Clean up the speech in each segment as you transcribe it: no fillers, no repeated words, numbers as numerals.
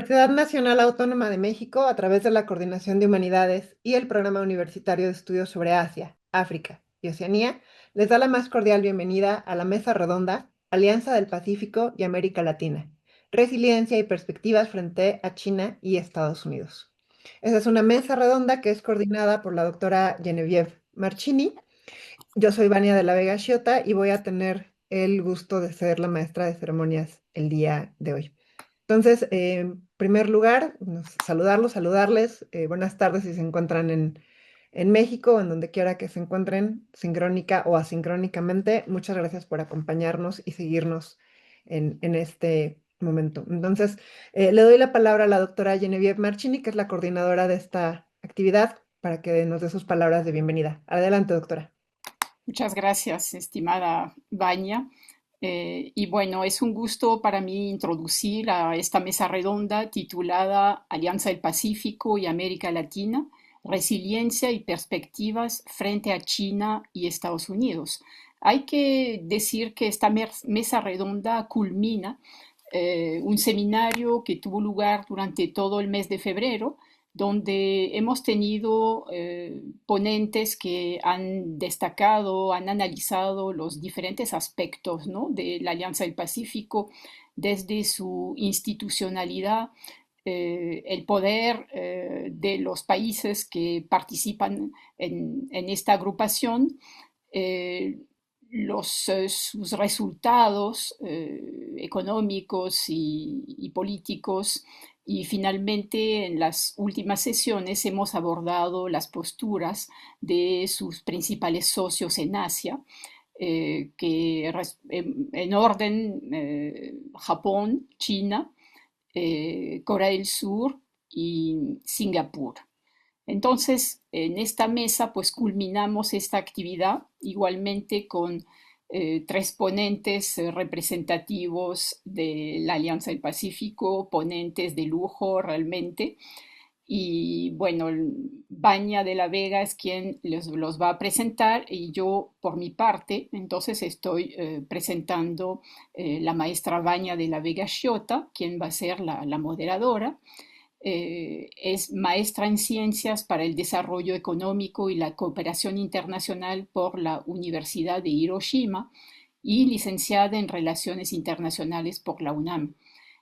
Universidad Nacional Autónoma de México, a través de la Coordinación de Humanidades y el Programa Universitario de Estudios sobre Asia, África y Oceanía, les da la más cordial bienvenida a la Mesa Redonda, Alianza del Pacífico y América Latina, Resiliencia y Perspectivas frente a China y Estados Unidos. Esta es una mesa redonda que es coordinada por la doctora Genevieve Marchini. Yo soy Vania de la Vega Xiota y voy a tener el gusto de ser la maestra de ceremonias el día de hoy. Entonces, en primer lugar, saludarles. Buenas tardes si se encuentran en México o en donde quiera que se encuentren, sincrónica o asincrónicamente. Muchas gracias por acompañarnos y seguirnos en este momento. Entonces, le doy la palabra a la doctora Genevieve Marchini, que es la coordinadora de esta actividad, para que nos dé sus palabras de bienvenida. Adelante, doctora. Muchas gracias, estimada Vania. Y bueno, es un gusto para mí introducir a esta mesa redonda titulada Alianza del Pacífico y América Latina, Resiliencia y Perspectivas frente a China y Estados Unidos. Hay que decir que esta mesa redonda culmina un seminario que tuvo lugar durante todo el mes de febrero, donde hemos tenido ponentes que han destacado, han analizado los diferentes aspectos, ¿no?, de la Alianza del Pacífico, desde su institucionalidad, el poder de los países que participan en esta agrupación, eh, sus resultados económicos y políticos. Y finalmente, en las últimas sesiones hemos abordado las posturas de sus principales socios en Asia, en orden Japón, China, Corea del Sur y Singapur. Entonces, en esta mesa, pues culminamos esta actividad igualmente con tres ponentes representativos de la Alianza del Pacífico, ponentes de lujo realmente. Y bueno, Baña de la Vega es quien los va a presentar y yo por mi parte, entonces estoy presentando la maestra Baña de la Vega Xiota, quien va a ser la moderadora. Es maestra en Ciencias para el Desarrollo Económico y la Cooperación Internacional por la Universidad de Hiroshima y licenciada en Relaciones Internacionales por la UNAM.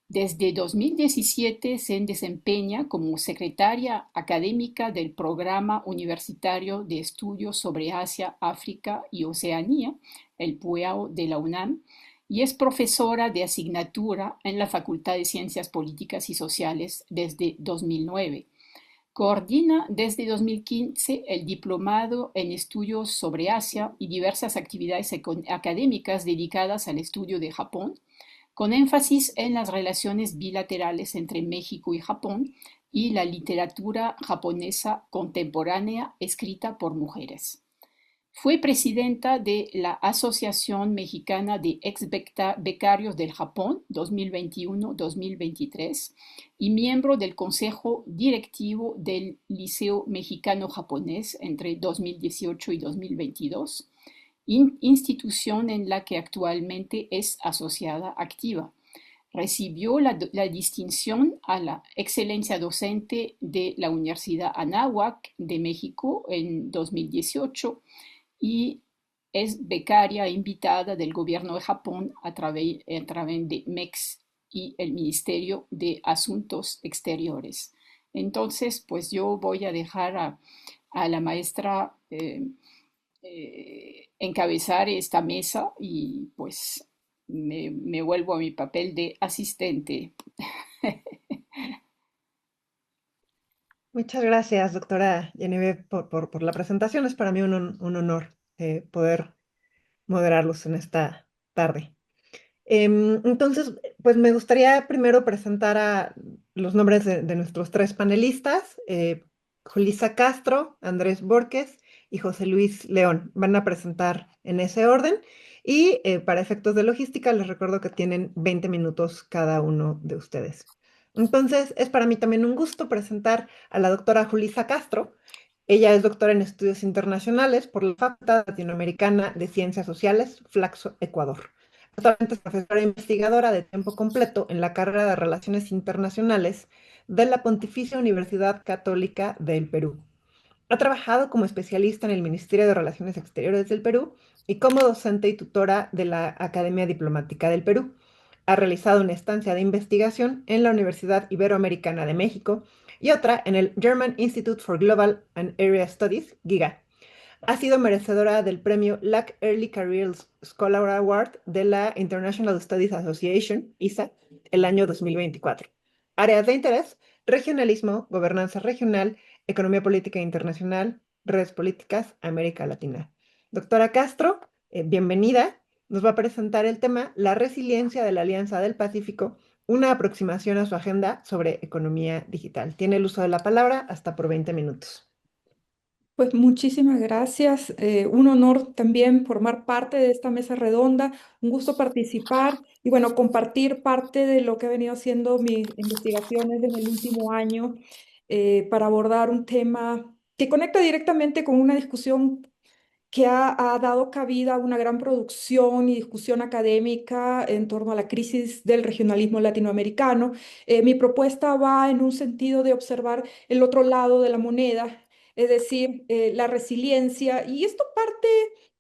Desde 2017 se desempeña como secretaria académica del Programa Universitario de Estudios sobre Asia, África y Oceanía, el PUEAO de la UNAM, y es profesora de asignatura en la Facultad de Ciencias Políticas y Sociales desde 2009. Coordina desde 2015 el diplomado en estudios sobre Asia y diversas actividades académicas dedicadas al estudio de Japón, con énfasis en las relaciones bilaterales entre México y Japón y la literatura japonesa contemporánea escrita por mujeres. Fue presidenta de la Asociación Mexicana de Ex Becarios del Japón 2021-2023 y miembro del Consejo Directivo del Liceo Mexicano Japonés entre 2018 y 2022, institución en la que actualmente es asociada activa. Recibió la distinción a la excelencia docente de la Universidad Anáhuac de México en 2018 y es becaria invitada del gobierno de Japón a través de MEX y el Ministerio de Asuntos Exteriores. Entonces, pues yo voy a dejar a la maestra encabezar esta mesa y pues me vuelvo a mi papel de asistente. Muchas gracias, doctora Genevieve, por la presentación. Es para mí un honor poder moderarlos en esta tarde. Entonces, pues me gustaría primero presentar a los nombres de nuestros tres panelistas, Julissa Castro, Andrés Borges y José Luis León. Van a presentar en ese orden y para efectos de logística les recuerdo que tienen 20 minutos cada uno de ustedes. Entonces, es para mí también un gusto presentar a la doctora Julissa Castro. Ella es doctora en estudios internacionales por la Facultad Latinoamericana de Ciencias Sociales, Flaxo, Ecuador. Actualmente es profesora investigadora de tiempo completo en la carrera de Relaciones Internacionales de la Pontificia Universidad Católica del Perú. Ha trabajado como especialista en el Ministerio de Relaciones Exteriores del Perú y como docente y tutora de la Academia Diplomática del Perú. Ha realizado una estancia de investigación en la Universidad Iberoamericana de México y otra en el German Institute for Global and Area Studies, GIGA. Ha sido merecedora del premio LAC Early Careers Scholar Award de la International Studies Association, ISA, el año 2024. Áreas de interés: regionalismo, gobernanza regional, economía política internacional, redes políticas, América Latina. Doctora Castro, bienvenida. Nos va a presentar el tema La resiliencia de la Alianza del Pacífico, una aproximación a su agenda sobre economía digital. Tiene el uso de la palabra hasta por 20 minutos. Pues muchísimas gracias. Un honor también formar parte de esta mesa redonda. Un gusto participar y bueno, compartir parte de lo que he venido haciendo mis investigaciones en el último año para abordar un tema que conecta directamente con una discusión que ha dado cabida a una gran producción y discusión académica en torno a la crisis del regionalismo latinoamericano. Mi propuesta va en un sentido de observar el otro lado de la moneda, es decir, la resiliencia, y esto parte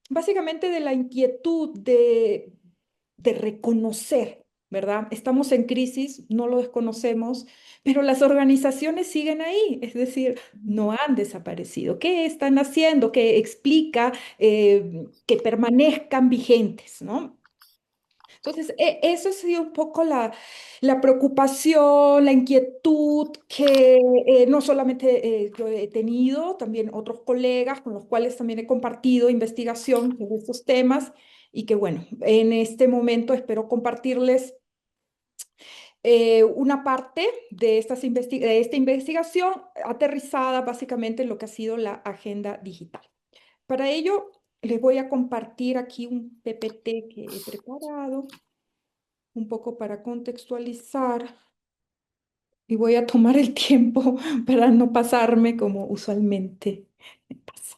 básicamente de la inquietud de reconocer, ¿verdad? Estamos en crisis, no lo desconocemos, pero las organizaciones siguen ahí, es decir, no han desaparecido. ¿Qué están haciendo? ¿Qué explica que permanezcan vigentes, ¿no? Entonces, eso ha sido un poco la preocupación, la inquietud que no solamente yo he tenido, también otros colegas con los cuales también he compartido investigación sobre estos temas y que bueno, en este momento espero compartirles una parte de, de esta investigación aterrizada básicamente en lo que ha sido la agenda digital. Para ello, les voy a compartir aquí un PPT que he preparado, un poco para contextualizar, y voy a tomar el tiempo para no pasarme como usualmente me pasa.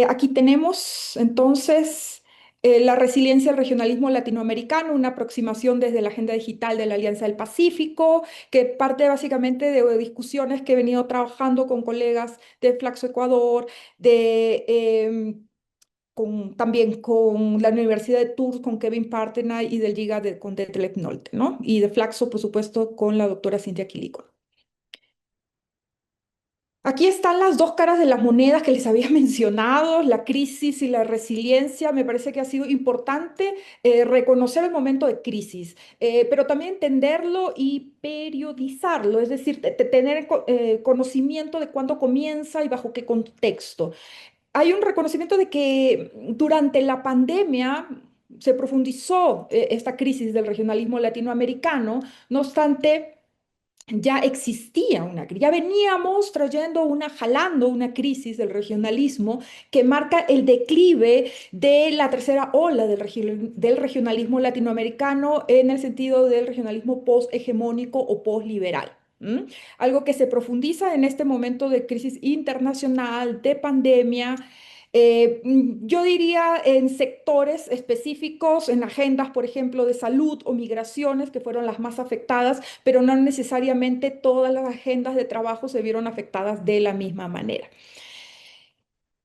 Aquí tenemos entonces la resiliencia al regionalismo latinoamericano, una aproximación desde la agenda digital de la Alianza del Pacífico, que parte básicamente de discusiones que he venido trabajando con colegas de Flaxo Ecuador, también con la Universidad de Tours, con Kevin Partenay y del GIGA con Detlef Nolte, ¿no? Y de Flaxo, por supuesto, con la doctora Cintia Quilico. Aquí están las dos caras de las monedas que les había mencionado, la crisis y la resiliencia. Me parece que ha sido importante reconocer el momento de crisis, pero también entenderlo y periodizarlo, es decir, tener conocimiento de cuándo comienza y bajo qué contexto. Hay un reconocimiento de que durante la pandemia se profundizó esta crisis del regionalismo latinoamericano, no obstante ya existía ya veníamos jalando una crisis del regionalismo que marca el declive de la tercera ola del regionalismo latinoamericano en el sentido del regionalismo post-hegemónico o post-liberal. Algo que se profundiza en este momento de crisis internacional, de pandemia, yo diría en sectores específicos, en agendas, por ejemplo, de salud o migraciones, que fueron las más afectadas, pero no necesariamente todas las agendas de trabajo se vieron afectadas de la misma manera.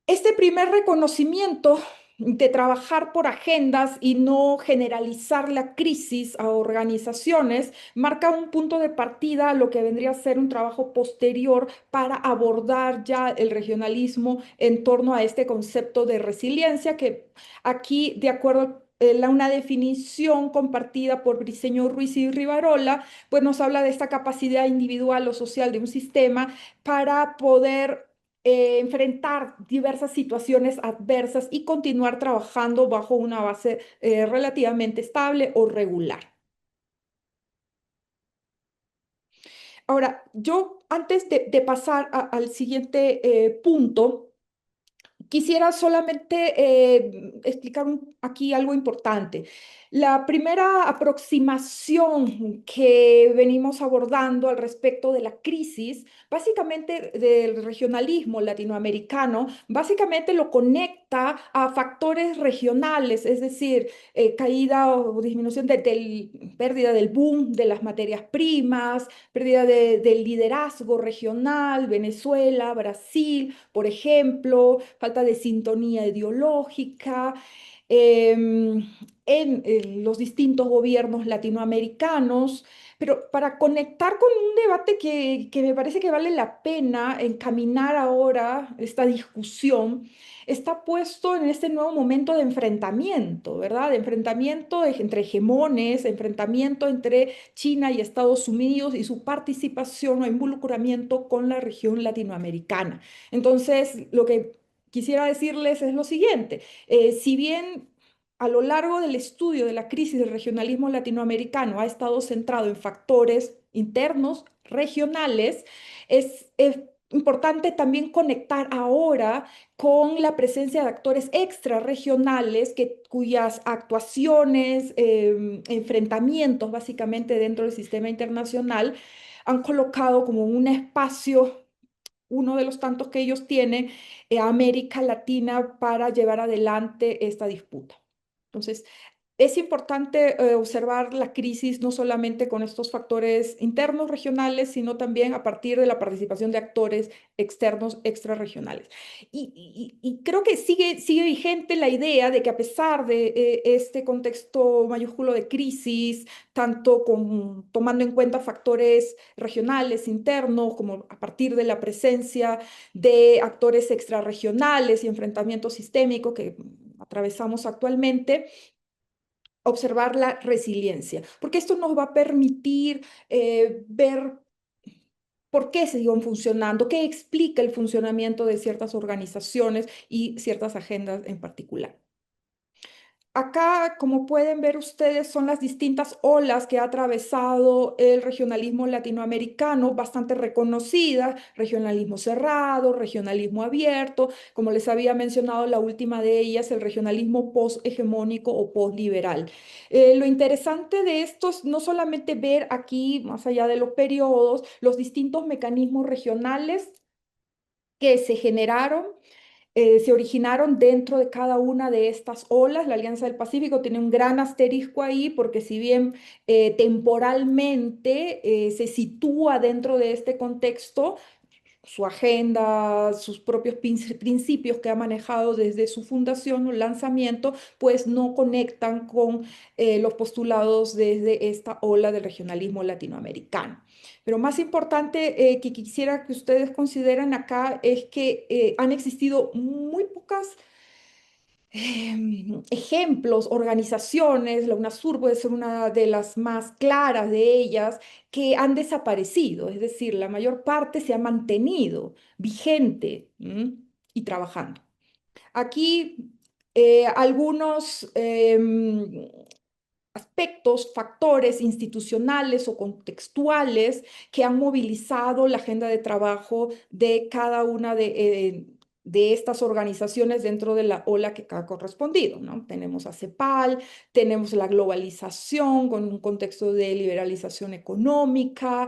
Este primer reconocimiento de trabajar por agendas y no generalizar la crisis a organizaciones marca un punto de partida a lo que vendría a ser un trabajo posterior para abordar ya el regionalismo en torno a este concepto de resiliencia que aquí, de acuerdo a una definición compartida por Briceño Ruiz y Rivarola, pues nos habla de esta capacidad individual o social de un sistema para poder enfrentar diversas situaciones adversas y continuar trabajando bajo una base relativamente estable o regular. Ahora, yo antes de pasar al siguiente punto, Quisiera solamente explicar aquí algo importante. La primera aproximación que venimos abordando al respecto de la crisis, básicamente del regionalismo latinoamericano, básicamente lo conecta a factores regionales, es decir, caída o disminución pérdida del boom de las materias primas, pérdida del liderazgo regional, Venezuela, Brasil, por ejemplo, falta de sintonía ideológica en los distintos gobiernos latinoamericanos. Pero para conectar con un debate que me parece que vale la pena encaminar ahora esta discusión, está puesto en este nuevo momento de enfrentamiento, ¿verdad? De enfrentamiento entre hegemones, enfrentamiento entre China y Estados Unidos y su participación o involucramiento con la región latinoamericana. Entonces, lo que quisiera decirles es lo siguiente, si bien a lo largo del estudio de la crisis del regionalismo latinoamericano ha estado centrado en factores internos, regionales, es importante también conectar ahora con la presencia de actores extrarregionales cuyas actuaciones, enfrentamientos básicamente dentro del sistema internacional han colocado como un espacio, uno de los tantos que ellos tienen, a América Latina para llevar adelante esta disputa. Entonces, es importante observar la crisis no solamente con estos factores internos regionales, sino también a partir de la participación de actores externos extrarregionales. Y creo que sigue vigente la idea de que a pesar de este contexto mayúsculo de crisis, tanto tomando en cuenta factores regionales, internos, como a partir de la presencia de actores extrarregionales y enfrentamientos sistémicos que atravesamos actualmente, observar la resiliencia, porque esto nos va a permitir ver por qué siguen funcionando, qué explica el funcionamiento de ciertas organizaciones y ciertas agendas en particular. Acá, como pueden ver ustedes, son las distintas olas que ha atravesado el regionalismo latinoamericano, bastante reconocidas: regionalismo cerrado, regionalismo abierto. Como les había mencionado, la última de ellas, el regionalismo post-hegemónico o post-liberal. Lo interesante de esto es no solamente ver aquí, más allá de los periodos, los distintos mecanismos regionales que se generaron, se originaron dentro de cada una de estas olas. La Alianza del Pacífico tiene un gran asterisco ahí porque si bien temporalmente se sitúa dentro de este contexto, su agenda, sus propios principios que ha manejado desde su fundación o lanzamiento, pues no conectan con los postulados desde esta ola del regionalismo latinoamericano. Pero más importante que quisiera que ustedes consideren acá es que han existido muy pocas ejemplos, organizaciones, la UNASUR puede ser una de las más claras de ellas, que han desaparecido, es decir, la mayor parte se ha mantenido vigente, y trabajando. Aquí algunos aspectos, factores institucionales o contextuales que han movilizado la agenda de trabajo de cada una de estas organizaciones dentro de la ola que ha correspondido, ¿no? Tenemos a CEPAL, tenemos la globalización con un contexto de liberalización económica,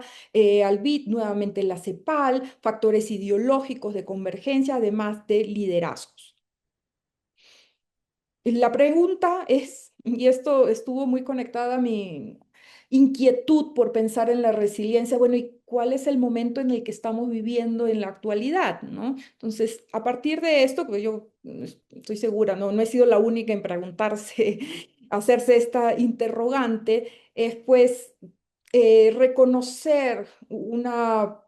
al BID, nuevamente la CEPAL, factores ideológicos de convergencia, además de liderazgos. La pregunta es, y esto estuvo muy conectada a mi inquietud por pensar en la resiliencia, bueno, ¿y cuál es el momento en el que estamos viviendo en la actualidad, ¿no? Entonces, a partir de esto, pues yo estoy segura, no he sido la única en preguntarse, hacerse esta interrogante, es pues reconocer una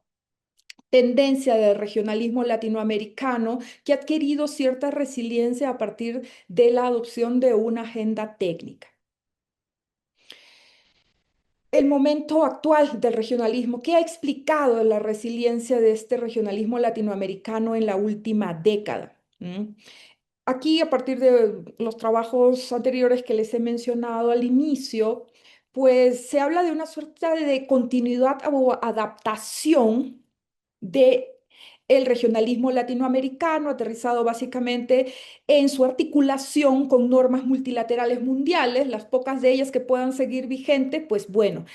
tendencia del regionalismo latinoamericano que ha adquirido cierta resiliencia a partir de la adopción de una agenda técnica. El momento actual del regionalismo, ¿qué ha explicado la resiliencia de este regionalismo latinoamericano en la última década? Aquí, a partir de los trabajos anteriores que les he mencionado al inicio, pues se habla de una suerte de continuidad o adaptación de el regionalismo latinoamericano, aterrizado básicamente en su articulación con normas multilaterales mundiales, las pocas de ellas que puedan seguir vigentes, pues bueno,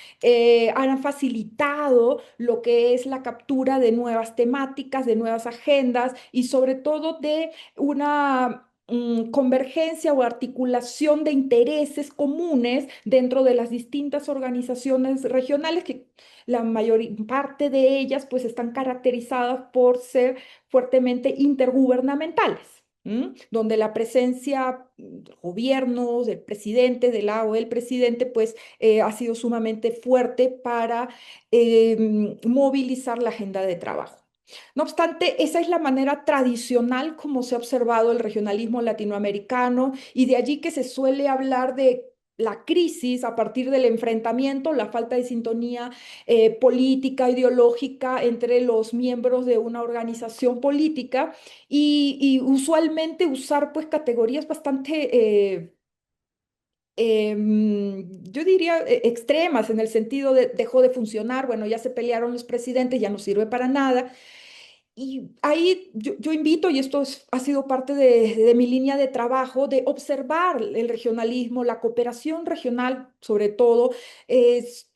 han facilitado lo que es la captura de nuevas temáticas, de nuevas agendas y sobre todo de una convergencia o articulación de intereses comunes dentro de las distintas organizaciones regionales que la mayor parte de ellas pues están caracterizadas por ser fuertemente intergubernamentales. Donde la presencia de gobiernos, del presidente, del la o el presidente, pues ha sido sumamente fuerte para movilizar la agenda de trabajo. No obstante, esa es la manera tradicional como se ha observado el regionalismo latinoamericano y de allí que se suele hablar de la crisis a partir del enfrentamiento, la falta de sintonía política, ideológica entre los miembros de una organización política y usualmente usar pues categorías bastante yo diría extremas en el sentido de dejó de funcionar, bueno, ya se pelearon los presidentes, ya no sirve para nada. Y ahí yo invito, y esto ha sido parte de mi línea de trabajo, de observar el regionalismo, la cooperación regional, sobre todo,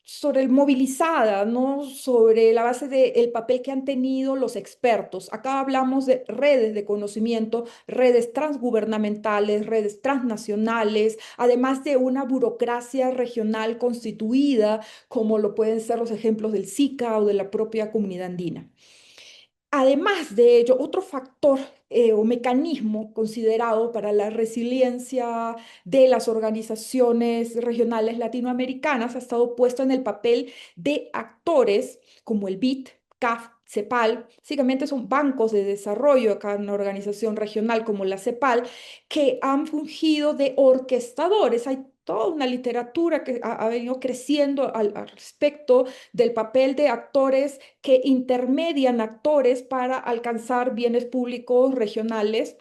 sobre el movilizada, ¿no? Sobre la base del papel que han tenido los expertos. Acá hablamos de redes de conocimiento, redes transgubernamentales, redes transnacionales, además de una burocracia regional constituida, como lo pueden ser los ejemplos del SICA o de la propia comunidad andina. Además de ello, otro factor o mecanismo considerado para la resiliencia de las organizaciones regionales latinoamericanas ha estado puesto en el papel de actores como el BID, CAF, CEPAL, básicamente son bancos de desarrollo acá en una organización regional como la CEPAL, que han fungido de orquestadores. Hay toda una literatura que ha venido creciendo al respecto del papel de actores que intermedian actores para alcanzar bienes públicos regionales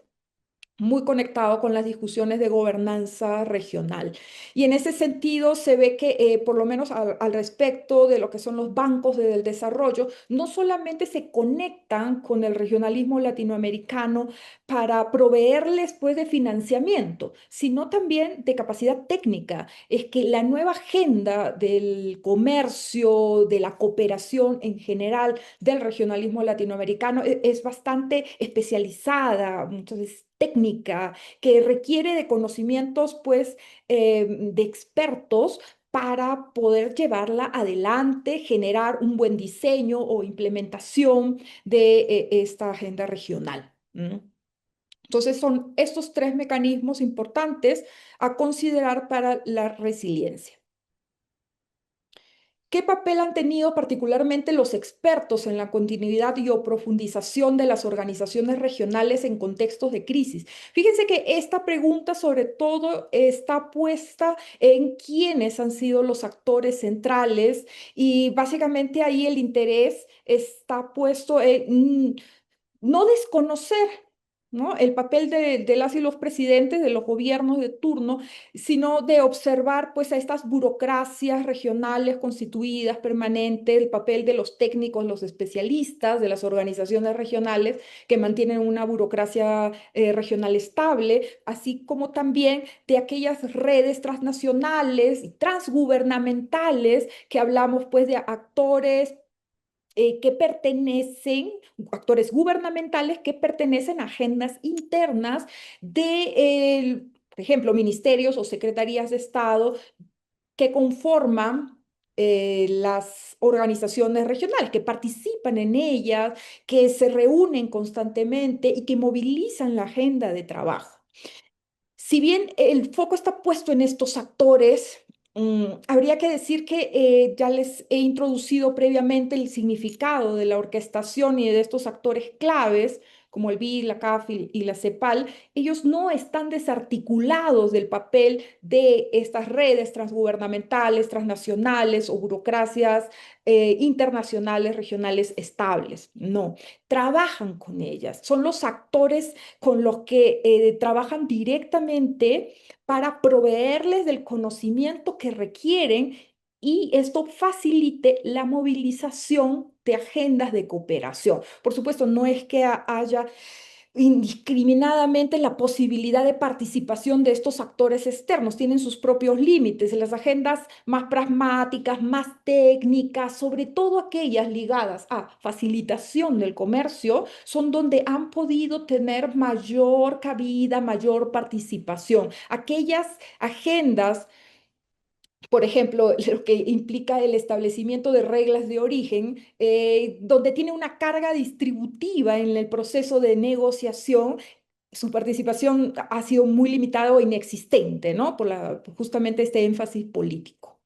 muy conectado con las discusiones de gobernanza regional. Y en ese sentido se ve que, por lo menos al respecto de lo que son los bancos del desarrollo, no solamente se conectan con el regionalismo latinoamericano para proveerles pues de financiamiento, sino también de capacidad técnica. Es que la nueva agenda del comercio, de la cooperación en general, del regionalismo latinoamericano es bastante especializada, muchas veces técnica, que requiere de conocimientos, pues, de expertos para poder llevarla adelante, generar un buen diseño o implementación de esta agenda regional. Entonces, son estos tres mecanismos importantes a considerar para la resiliencia. ¿Qué papel han tenido particularmente los expertos en la continuidad y o profundización de las organizaciones regionales en contextos de crisis? Fíjense que esta pregunta sobre todo está puesta en quiénes han sido los actores centrales y básicamente ahí el interés está puesto en no desconocer, ¿no? El papel de las y los presidentes, de los gobiernos de turno, sino de observar pues a estas burocracias regionales constituidas, permanentes, el papel de los técnicos, los especialistas, de las organizaciones regionales que mantienen una burocracia regional estable, así como también de aquellas redes transnacionales y transgubernamentales que hablamos pues de actores que pertenecen, actores gubernamentales que pertenecen a agendas internas de, por ejemplo, ministerios o secretarías de Estado que conforman las organizaciones regionales, que participan en ellas, que se reúnen constantemente y que movilizan la agenda de trabajo. Si bien el foco está puesto en estos actores, habría que decir que ya les he introducido previamente el significado de la orquestación y de estos actores claves, como el BI, la CAF y la CEPAL. Ellos no están desarticulados del papel de estas redes transgubernamentales, transnacionales o burocracias internacionales, regionales estables. No, trabajan con ellas. Son los actores con los que trabajan directamente para proveerles del conocimiento que requieren y esto facilite la movilización de agendas de cooperación. Por supuesto, no es que haya indiscriminadamente la posibilidad de participación de estos actores externos. Tienen sus propios límites. Las agendas más pragmáticas, más técnicas, sobre todo aquellas ligadas a facilitación del comercio, son donde han podido tener mayor cabida, mayor participación. Aquellas agendas, por ejemplo, lo que implica el establecimiento de reglas de origen, donde tiene una carga distributiva en el proceso de negociación, su participación ha sido muy limitada o inexistente, ¿no? Por justamente este énfasis político.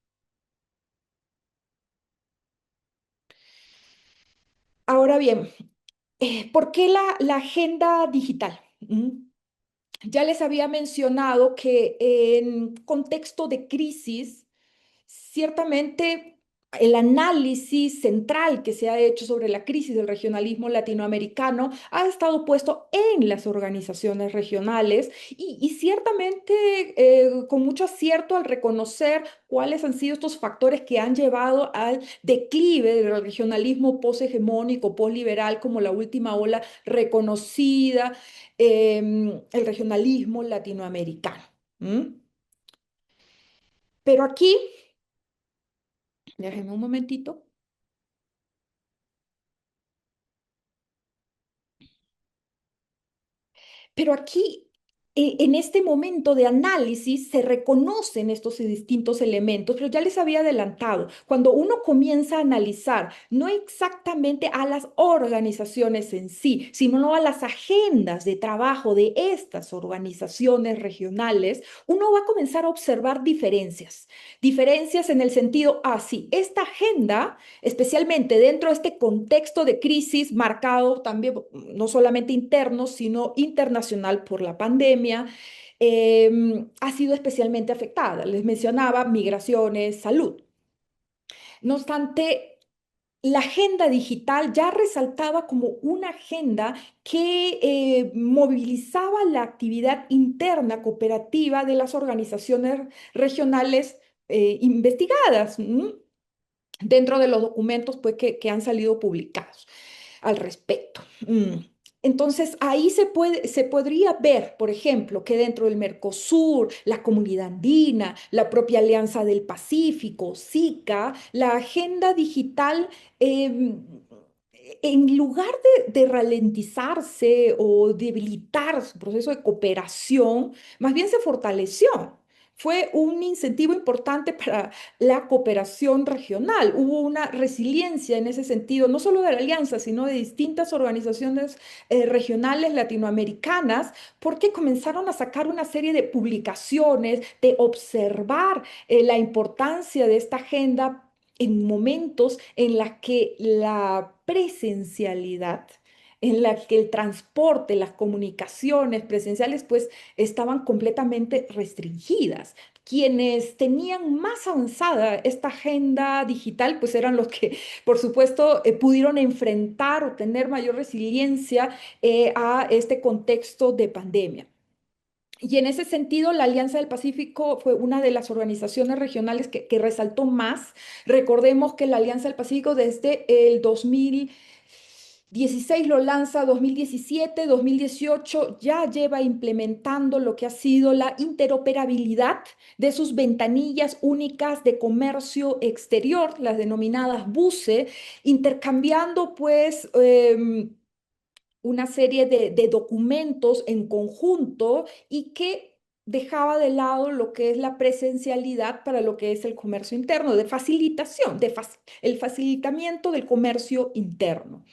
Ahora bien, ¿por qué la agenda digital? Ya les había mencionado que en contexto de crisis, ciertamente, el análisis central que se ha hecho sobre la crisis del regionalismo latinoamericano ha estado puesto en las organizaciones regionales y ciertamente con mucho acierto al reconocer cuáles han sido estos factores que han llevado al declive del regionalismo poshegemónico, posliberal, como la última ola reconocida, el regionalismo latinoamericano. ¿Mm? Pero aquí, déjenme un momentito. Pero aquí, en este momento de análisis, se reconocen estos distintos elementos, pero ya les había adelantado, cuando uno comienza a analizar no exactamente a las organizaciones en sí, sino a las agendas de trabajo de estas organizaciones regionales, uno va a comenzar a observar diferencias. Diferencias en el sentido, sí, esta agenda, especialmente dentro de este contexto de crisis marcado también no solamente interno, sino internacional por la pandemia, ha sido especialmente afectada. Les mencionaba migraciones, salud. No obstante, la agenda digital ya resaltaba como una agenda que movilizaba la actividad interna cooperativa de las organizaciones regionales investigadas. Dentro de los documentos pues, que han salido publicados al respecto. Entonces, ahí se podría ver, por ejemplo, que dentro del Mercosur, la Comunidad Andina, la propia Alianza del Pacífico, SICA, la agenda digital, en lugar de ralentizarse o debilitar su proceso de cooperación, más bien se fortaleció. Fue un incentivo importante para la cooperación regional. Hubo una resiliencia en ese sentido, no solo de la alianza, sino de distintas organizaciones regionales latinoamericanas, porque comenzaron a sacar una serie de publicaciones, de observar la importancia de esta agenda en momentos en los que la presencialidad, en la que el transporte, las comunicaciones presenciales, pues estaban completamente restringidas. Quienes tenían más avanzada esta agenda digital, pues eran los que, por supuesto, pudieron enfrentar o tener mayor resiliencia a este contexto de pandemia. Y en ese sentido, la Alianza del Pacífico fue una de las organizaciones regionales que resaltó más. Recordemos que la Alianza del Pacífico desde el 2016 lo lanza, 2017, 2018 ya lleva implementando lo que ha sido la interoperabilidad de sus ventanillas únicas de comercio exterior, las denominadas BUCE, intercambiando pues una serie de documentos en conjunto y que dejaba de lado lo que es la presencialidad para lo que es el comercio interno, de facilitación, el facilitamiento del comercio interno.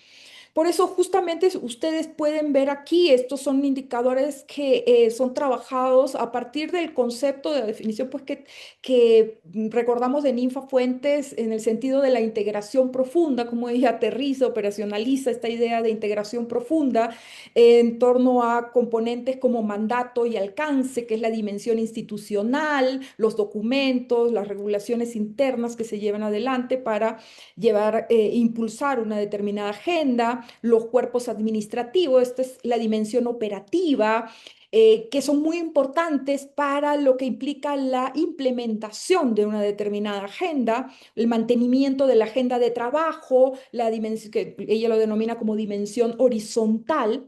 Por eso justamente ustedes pueden ver aquí, estos son indicadores que son trabajados a partir del concepto de la definición pues, que recordamos de Ninfa Fuentes en el sentido de la integración profunda, como ella aterriza, operacionaliza esta idea de integración profunda en torno a componentes como mandato y alcance, que es la dimensión institucional, los documentos, las regulaciones internas que se llevan adelante para impulsar una determinada agenda, los cuerpos administrativos, esta es la dimensión operativa, que son muy importantes para lo que implica la implementación de una determinada agenda, el mantenimiento de la agenda de trabajo, la dimensión, que ella lo denomina como dimensión horizontal.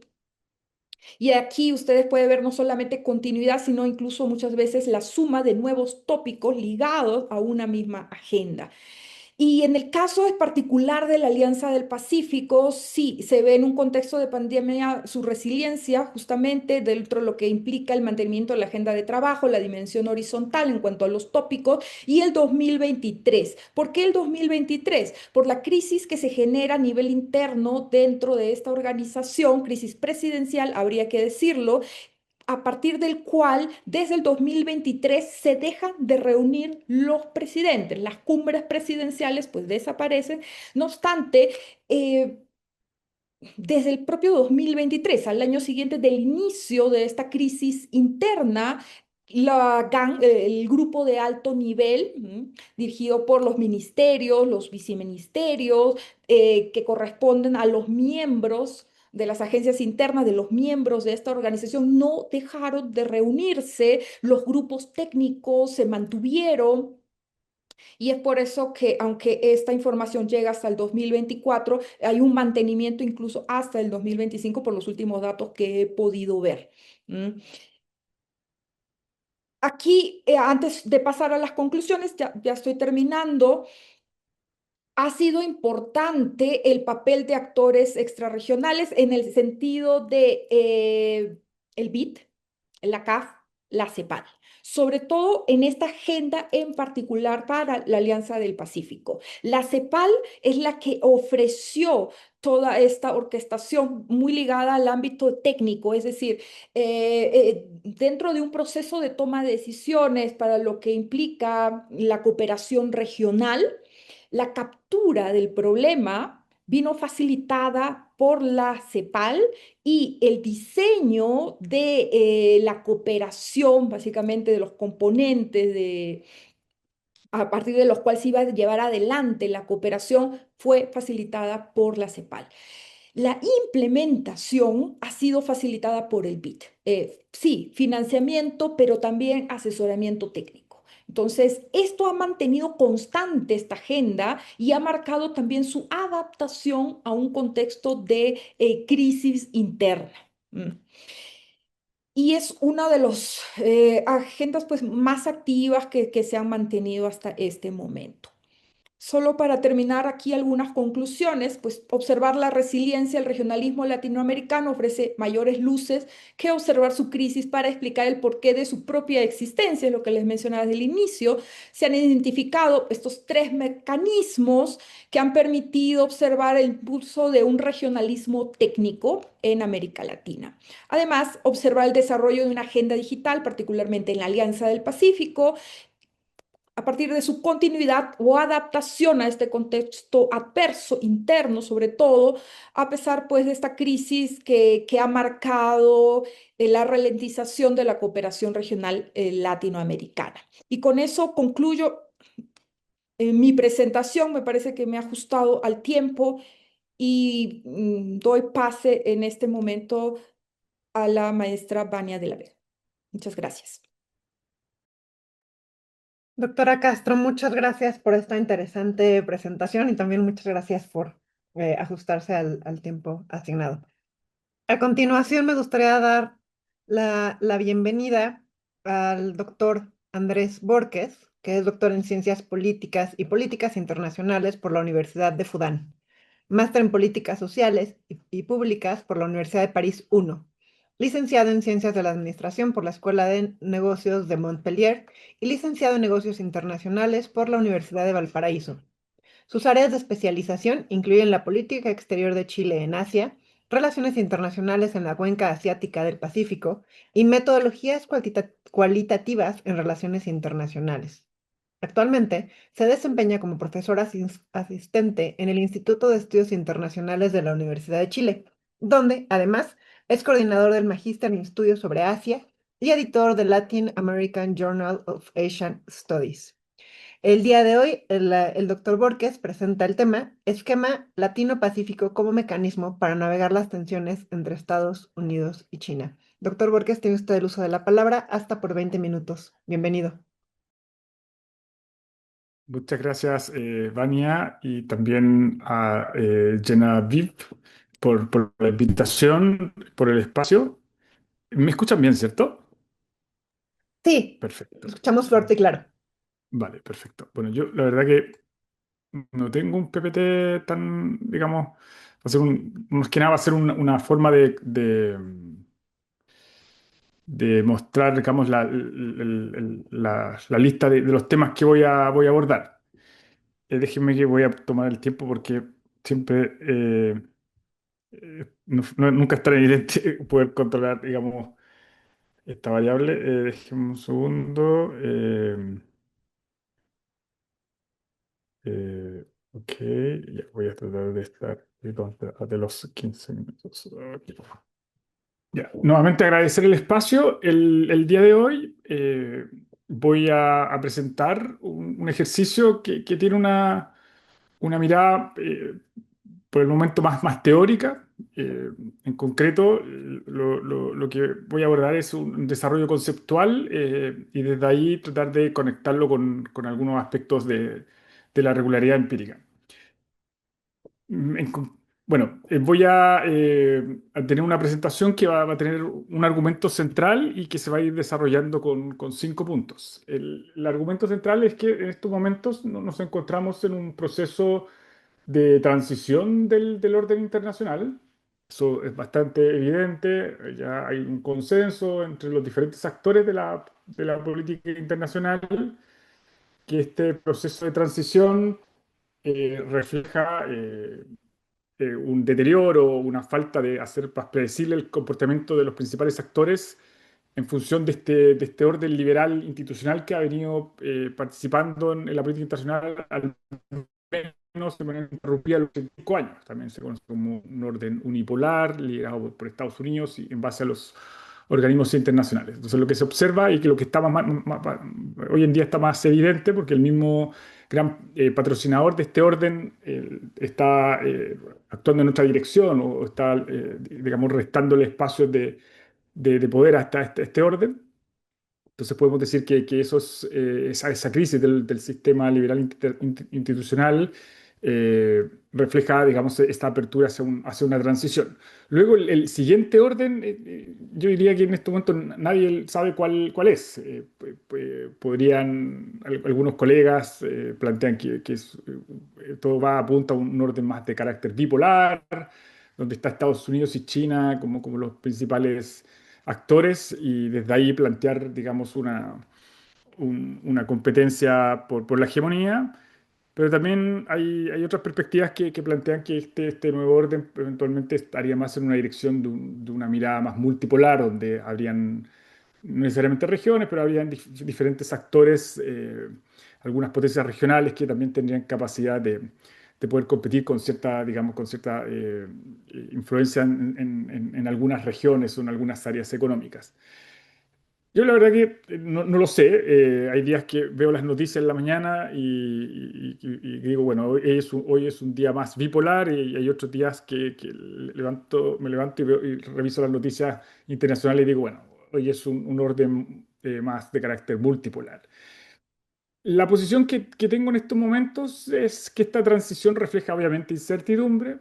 Y aquí ustedes pueden ver no solamente continuidad, sino incluso muchas veces la suma de nuevos tópicos ligados a una misma agenda. Y en el caso en particular de la Alianza del Pacífico, sí, se ve en un contexto de pandemia su resiliencia justamente dentro de lo que implica el mantenimiento de la agenda de trabajo, la dimensión horizontal en cuanto a los tópicos y el 2023. ¿Por qué el 2023? Por la crisis que se genera a nivel interno dentro de esta organización, crisis presidencial, habría que decirlo, a partir del cual desde el 2023 se dejan de reunir los presidentes. Las cumbres presidenciales pues desaparecen. No obstante, eh, desde el propio 2023, al año siguiente del inicio de esta crisis interna, el grupo de alto nivel, dirigido por los ministerios, los viceministerios, que corresponden a los miembros de las agencias internas, de los miembros de esta organización, no dejaron de reunirse, los grupos técnicos se mantuvieron. Y es por eso que, aunque esta información llega hasta el 2024, hay un mantenimiento incluso hasta el 2025 por los últimos datos que he podido ver. ¿Mm? Aquí, antes de pasar a las conclusiones, ya estoy terminando. Ha sido importante el papel de actores extrarregionales en el sentido de el BID, la CAF, la CEPAL, sobre todo en esta agenda en particular para la Alianza del Pacífico. La CEPAL es la que ofreció toda esta orquestación muy ligada al ámbito técnico, es decir, dentro de un proceso de toma de decisiones para lo que implica la cooperación regional, la captura del problema vino facilitada por la CEPAL y el diseño de la cooperación, básicamente de los componentes a partir de los cuales se iba a llevar adelante la cooperación, fue facilitada por la CEPAL. La implementación ha sido facilitada por el BID. Sí, financiamiento, pero también asesoramiento técnico. Entonces, esto ha mantenido constante esta agenda y ha marcado también su adaptación a un contexto de crisis interna. Mm. Y es una de las agendas pues, más activas que se han mantenido hasta este momento. Solo para terminar aquí algunas conclusiones, pues observar la resiliencia, el regionalismo latinoamericano ofrece mayores luces que observar su crisis para explicar el porqué de su propia existencia, es lo que les mencionaba desde el inicio. Se han identificado estos tres mecanismos que han permitido observar el impulso de un regionalismo técnico en América Latina. Además, observar el desarrollo de una agenda digital, particularmente en la Alianza del Pacífico, a partir de su continuidad o adaptación a este contexto adverso interno, sobre todo, a pesar pues de esta crisis que ha marcado la ralentización de la cooperación regional latinoamericana. Y con eso concluyo mi presentación, me parece que me ha ajustado al tiempo y doy pase en este momento a la maestra Vania de la Vega. Muchas gracias. Doctora Castro, muchas gracias por esta interesante presentación y también muchas gracias por ajustarse al tiempo asignado. A continuación, me gustaría dar la bienvenida al doctor Andrés Borges, que es doctor en Ciencias Políticas y Políticas Internacionales por la Universidad de Fudan, máster en Políticas Sociales y Públicas por la Universidad de París I, licenciado en Ciencias de la Administración por la Escuela de Negocios de Montpellier y licenciado en Negocios Internacionales por la Universidad de Valparaíso. Sus áreas de especialización incluyen la política exterior de Chile en Asia, relaciones internacionales en la cuenca asiática del Pacífico y metodologías cualitativas en relaciones internacionales. Actualmente se desempeña como profesor asistente en el Instituto de Estudios Internacionales de la Universidad de Chile, donde, además, es coordinador del Magíster en Estudios sobre Asia y editor del Latin American Journal of Asian Studies. El día de hoy, el doctor Borges presenta el tema Esquema Latino-Pacífico como mecanismo para navegar las tensiones entre Estados Unidos y China. Doctor Borges, tiene usted el uso de la palabra hasta por 20 minutos. Bienvenido. Muchas gracias, Vania, y también a Genevieve por la invitación, por el espacio. ¿Me escuchan bien, cierto? Sí, Perfecto. escuchamos fuerte y claro. Vale, perfecto. Bueno, yo la verdad que no tengo un PPT tan, digamos, va a ser más que nada va a ser una forma de mostrar, digamos, la lista de los temas que voy a abordar. Déjenme que voy a tomar el tiempo porque siempre nunca es tan evidente poder controlar, digamos, esta variable. Déjenme un segundo. Ok, ya voy a tratar de estar de los 15 minutos. Ok. Ya, nuevamente agradecer el espacio. El día de hoy voy a presentar un ejercicio que tiene una mirada por el momento más teórica. Eh, en concreto, lo que voy a abordar es un desarrollo conceptual y desde ahí tratar de conectarlo con algunos aspectos de la regularidad empírica. Bueno, voy a tener una presentación que va a tener un argumento central y que se va a ir desarrollando con 5 puntos. El argumento central es que en estos momentos nos encontramos en un proceso de transición del orden internacional. Eso es bastante evidente. Ya hay un consenso entre los diferentes actores de la política internacional que este proceso de transición refleja un deterioro, una falta de hacer más predecible el comportamiento de los principales actores en función de este orden liberal institucional que ha venido participando en la política internacional al menos de manera interrumpida a los 25 años. También se conoce como un orden unipolar liderado por Estados Unidos y en base a los organismos internacionales. Entonces lo que se observa y que lo que está hoy en día está más evidente porque el mismo gran patrocinador de este orden está actuando en otra dirección o está, digamos, restándole espacios de poder hasta este orden. Entonces podemos decir que esa crisis del sistema liberal institucional refleja, digamos, esta apertura hacia una transición. Luego, el siguiente orden, yo diría que en este momento nadie sabe cuál es. Algunos colegas plantean que todo va apunta a un orden más de carácter bipolar, donde está Estados Unidos y China como los principales actores y desde ahí plantear, digamos, una competencia por la hegemonía, pero también hay otras perspectivas que plantean que este nuevo orden eventualmente estaría más en una dirección de una mirada más multipolar, donde habrían no necesariamente regiones, pero habrían diferentes actores, algunas potencias regionales que también tendrían capacidad de poder competir con cierta, digamos, con cierta influencia en algunas regiones o en algunas áreas económicas. Yo la verdad que no lo sé. Hay días que veo las noticias en la mañana y digo, bueno, hoy es un día más bipolar y hay otros días que me levanto y reviso las noticias internacionales y digo, bueno, hoy es un orden más de carácter multipolar. La posición que tengo en estos momentos es que esta transición refleja obviamente incertidumbre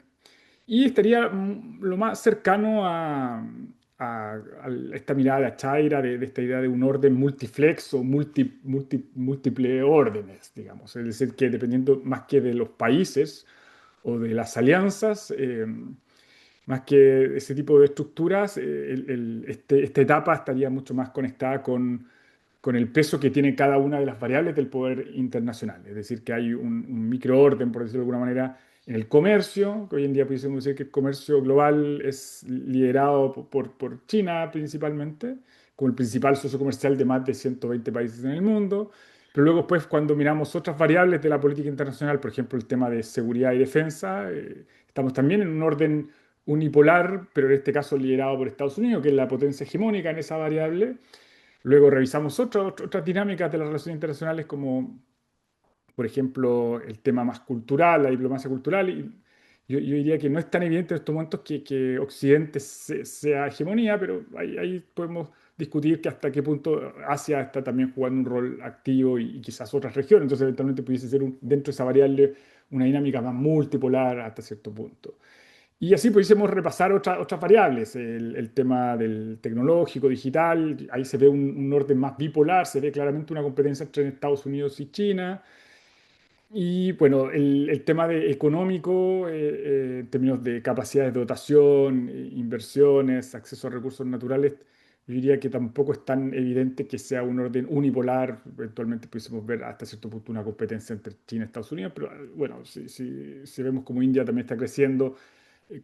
y estaría lo más cercano a esta mirada de Achaira, de esta idea de un orden multiflex o múltiple órdenes, digamos. Es decir, que dependiendo más que de los países o de las alianzas, más que ese tipo de estructuras, esta etapa estaría mucho más conectada con el peso que tiene cada una de las variables del poder internacional. Es decir, que hay un microorden, por decirlo de alguna manera, en el comercio, que hoy en día pudiésemos decir que el comercio global es liderado por China principalmente, como el principal socio comercial de más de 120 países en el mundo. Pero luego, pues, cuando miramos otras variables de la política internacional, por ejemplo, el tema de seguridad y defensa, estamos también en un orden unipolar, pero en este caso liderado por Estados Unidos, que es la potencia hegemónica en esa variable. Luego revisamos otras dinámicas de las relaciones internacionales como, por ejemplo, el tema más cultural, la diplomacia cultural, yo diría que no es tan evidente en estos momentos que Occidente sea hegemonía, pero ahí podemos discutir que hasta qué punto Asia está también jugando un rol activo y quizás otras regiones. Entonces, eventualmente pudiese ser dentro de esa variable una dinámica más multipolar hasta cierto punto. Y así pudiésemos repasar otras variables, el tema del tecnológico, digital, ahí se ve un orden más bipolar, se ve claramente una competencia entre Estados Unidos y China. Y bueno, el tema económico, en términos de capacidades de dotación, inversiones, acceso a recursos naturales, yo diría que tampoco es tan evidente que sea un orden unipolar. Eventualmente pudiésemos ver hasta cierto punto una competencia entre China y Estados Unidos, pero bueno, si vemos como India también está creciendo,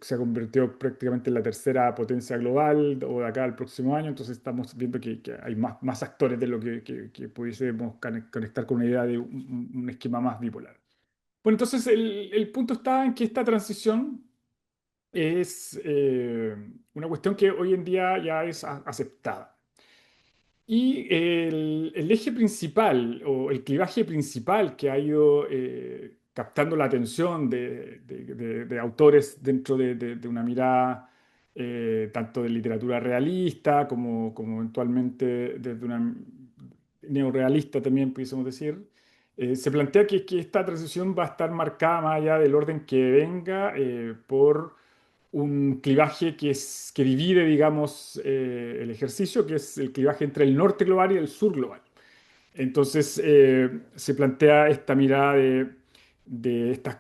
se ha convertido prácticamente en la tercera potencia global o de acá al próximo año, entonces estamos viendo que hay más actores de lo que pudiésemos conectar con una idea de un esquema más bipolar. Bueno, entonces el punto está en que esta transición es una cuestión que hoy en día ya es aceptada. Y el eje principal o el clivaje principal que ha ido captando la atención de autores dentro de una mirada tanto de literatura realista como eventualmente desde una neorrealista también, pudiésemos decir, se plantea que esta transición va a estar marcada más allá del orden que venga por un clivaje que divide, digamos, el ejercicio, que es el clivaje entre el norte global y el sur global. Entonces, se plantea esta mirada de estas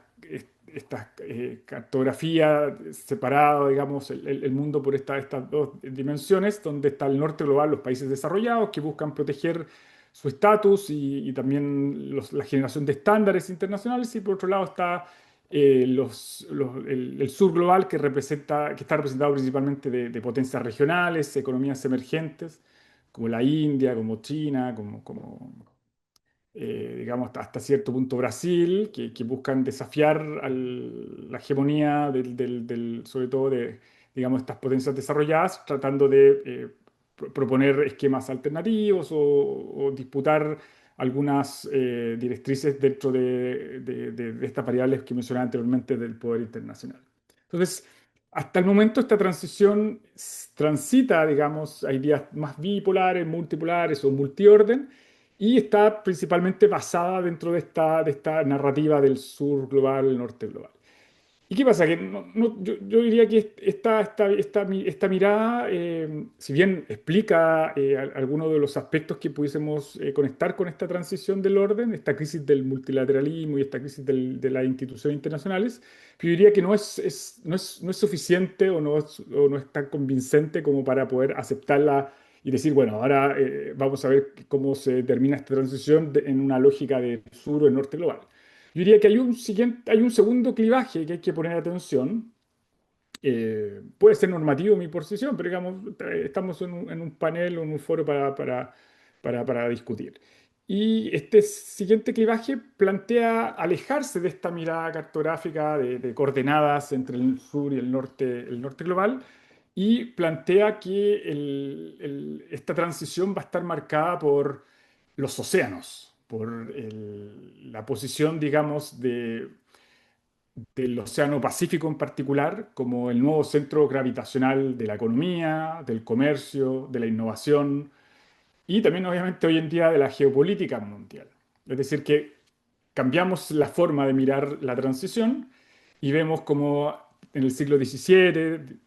cartografías separadas, digamos, el mundo por estas dos dimensiones, donde está el norte global, los países desarrollados que buscan proteger su estatus y también la generación de estándares internacionales, y por otro lado está el sur global que está representado principalmente de potencias regionales, economías emergentes, como la India, como China, digamos, hasta cierto punto Brasil, que buscan desafiar la hegemonía sobre todo de, digamos, estas potencias desarrolladas, tratando de proponer esquemas alternativos o disputar algunas directrices dentro de estas variables que mencionaba anteriormente del poder internacional. Entonces, hasta el momento esta transición transita, digamos, a ideas más bipolares, multipolares o multiorden, y está principalmente basada dentro de esta narrativa del sur global, el norte global. ¿Y qué pasa? Que yo diría que esta mirada, si bien explica algunos de los aspectos que pudiésemos conectar con esta transición del orden, esta crisis del multilateralismo y esta crisis de las instituciones internacionales, yo diría que no es suficiente o no es tan convincente como para poder aceptarla y decir, bueno, ahora vamos a ver cómo se termina esta transición en una lógica de sur o de norte global. Yo diría que hay un segundo clivaje que hay que poner atención. Puede ser normativo mi posición, pero digamos, estamos en un panel o en un foro para discutir. Y este siguiente clivaje plantea alejarse de esta mirada cartográfica de coordenadas entre el sur y el norte global, y plantea que esta transición va a estar marcada por los océanos, por la posición, digamos, del Océano Pacífico en particular, como el nuevo centro gravitacional de la economía, del comercio, de la innovación y también, obviamente, hoy en día de la geopolítica mundial. Es decir, que cambiamos la forma de mirar la transición y vemos como en el siglo XVII,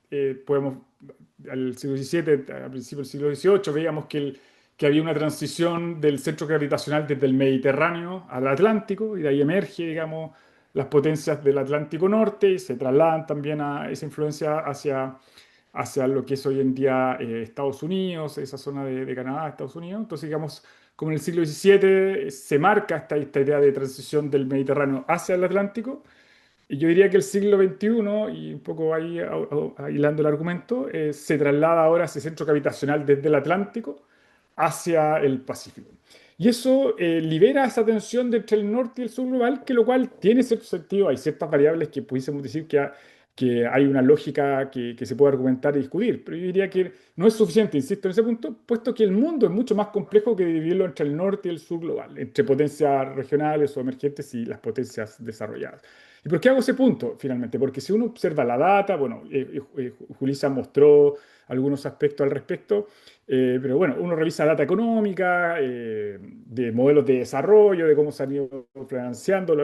al siglo XVII, a principios del siglo XVIII, veíamos que había una transición del centro gravitacional desde el Mediterráneo al Atlántico, y de ahí emerge, digamos, las potencias del Atlántico Norte y se trasladan también a esa influencia hacia lo que es hoy en día Estados Unidos, esa zona de Canadá, Estados Unidos. Entonces, digamos, como en el siglo XVII se marca esta idea de transición del Mediterráneo hacia el Atlántico, y yo diría que el siglo XXI, y un poco ahí hilando el argumento, se traslada ahora ese centro gravitacional desde el Atlántico hacia el Pacífico. Y eso libera esa tensión entre el norte y el sur global, que lo cual tiene cierto sentido. Hay ciertas variables que pudiésemos decir que que hay una lógica que se puede argumentar y discutir. Pero yo diría que no es suficiente, insisto en ese punto, puesto que el mundo es mucho más complejo que dividirlo entre el norte y el sur global, entre potencias regionales o emergentes y las potencias desarrolladas. ¿Y por qué hago ese punto finalmente? Porque si uno observa la data, bueno, Julissa mostró algunos aspectos al respecto, pero bueno, uno revisa data económica, de modelos de desarrollo, de cómo se han ido financiando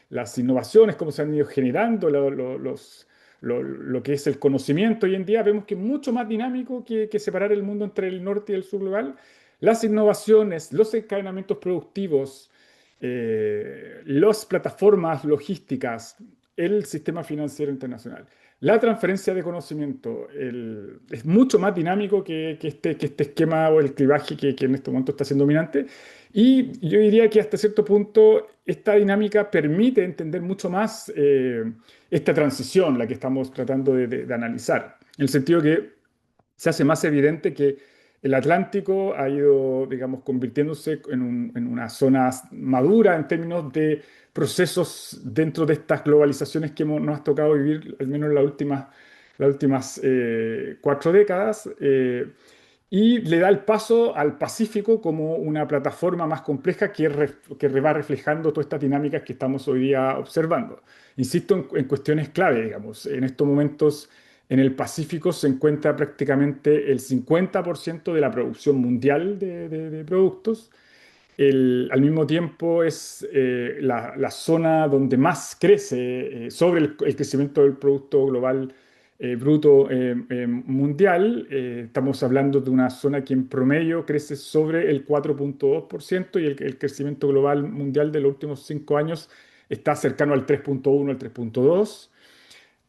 las innovaciones, cómo se han ido generando lo que es el conocimiento hoy en día, vemos que es mucho más dinámico que separar el mundo entre el norte y el sur global. Las innovaciones, los encadenamientos productivos, las plataformas logísticas, el sistema financiero internacional. La transferencia de conocimiento es mucho más dinámico que este esquema o el clivaje que en este momento está siendo dominante. Y yo diría que hasta cierto punto esta dinámica permite entender mucho más esta transición, la que estamos tratando de analizar. En el sentido que se hace más evidente que el Atlántico ha ido, digamos, convirtiéndose en una zona madura en términos de procesos dentro de estas globalizaciones que nos ha tocado vivir, al menos en las últimas 4 décadas. Y le da el paso al Pacífico como una plataforma más compleja que va reflejando todas estas dinámicas que estamos hoy día observando. Insisto en cuestiones clave, digamos. En estos momentos, en el Pacífico se encuentra prácticamente el 50% de la producción mundial de productos. Al mismo tiempo es la zona donde más crece sobre el crecimiento del Producto Global Bruto mundial. Estamos hablando de una zona que en promedio crece sobre el 4,2% y el crecimiento global mundial de los últimos 5 años está cercano al 3,1, al 3,2.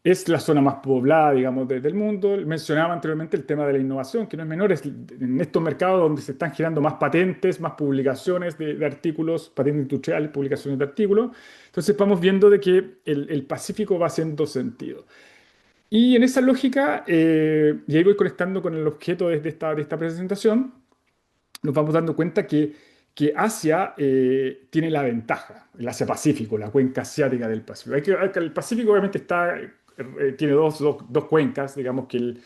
Es la zona más poblada, digamos, del mundo. Mencionaba anteriormente el tema de la innovación, que no es menor. En estos mercados donde se están girando más patentes, más publicaciones de artículos, patentes industriales, publicaciones de artículos. Entonces vamos viendo de que el Pacífico va haciendo sentido. Y en esa lógica, y ahí voy conectando con el objeto de esta presentación, nos vamos dando cuenta que Asia tiene la ventaja, el Asia-Pacífico, la cuenca asiática del Pacífico. El Pacífico obviamente tiene dos cuencas, digamos que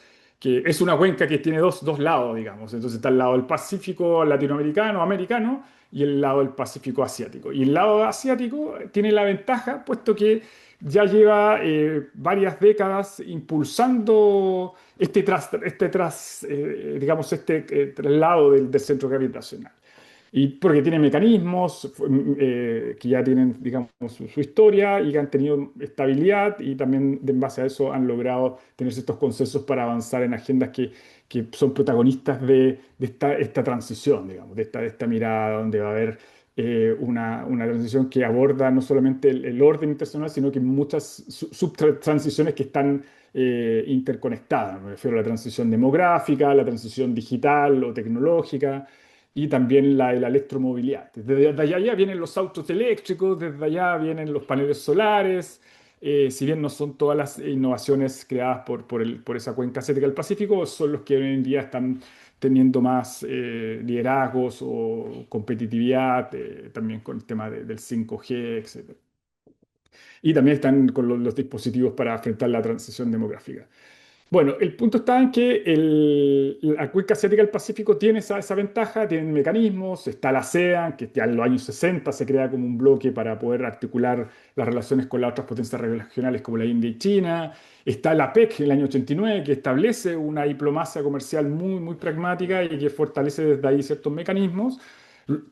es una cuenca que tiene dos lados, digamos. Entonces está el lado del Pacífico latinoamericano, americano, y el lado del Pacífico asiático. Y el lado asiático tiene la ventaja, puesto que ya lleva varias décadas impulsando digamos, traslado del centro gravitacional. Y porque tiene mecanismos que ya tienen, digamos, su historia y que han tenido estabilidad y también en base a eso han logrado tener estos consensos para avanzar en agendas que son protagonistas de esta transición, digamos, de esta mirada donde va a haber una transición que aborda no solamente el orden internacional, sino que muchas subtransiciones que están interconectadas. Me refiero a la transición demográfica, la transición digital o tecnológica y también la electromovilidad. Desde allá ya vienen los autos eléctricos, desde allá vienen los paneles solares. Si bien no son todas las innovaciones creadas por esa cuenca asiática del Pacífico, son los que hoy en día están teniendo más liderazgos o competitividad, también con el tema del 5G, etcétera. Y también están con los dispositivos para afrontar la transición demográfica. Bueno, el punto está en que la cuenca asiática del Pacífico tiene esa ventaja, tiene mecanismos, está la ASEAN, que ya en los años 60 se crea como un bloque para poder articular las relaciones con las otras potencias regionales como la India y China, está la PEC en el año 89, que establece una diplomacia comercial muy, muy pragmática y que fortalece desde ahí ciertos mecanismos.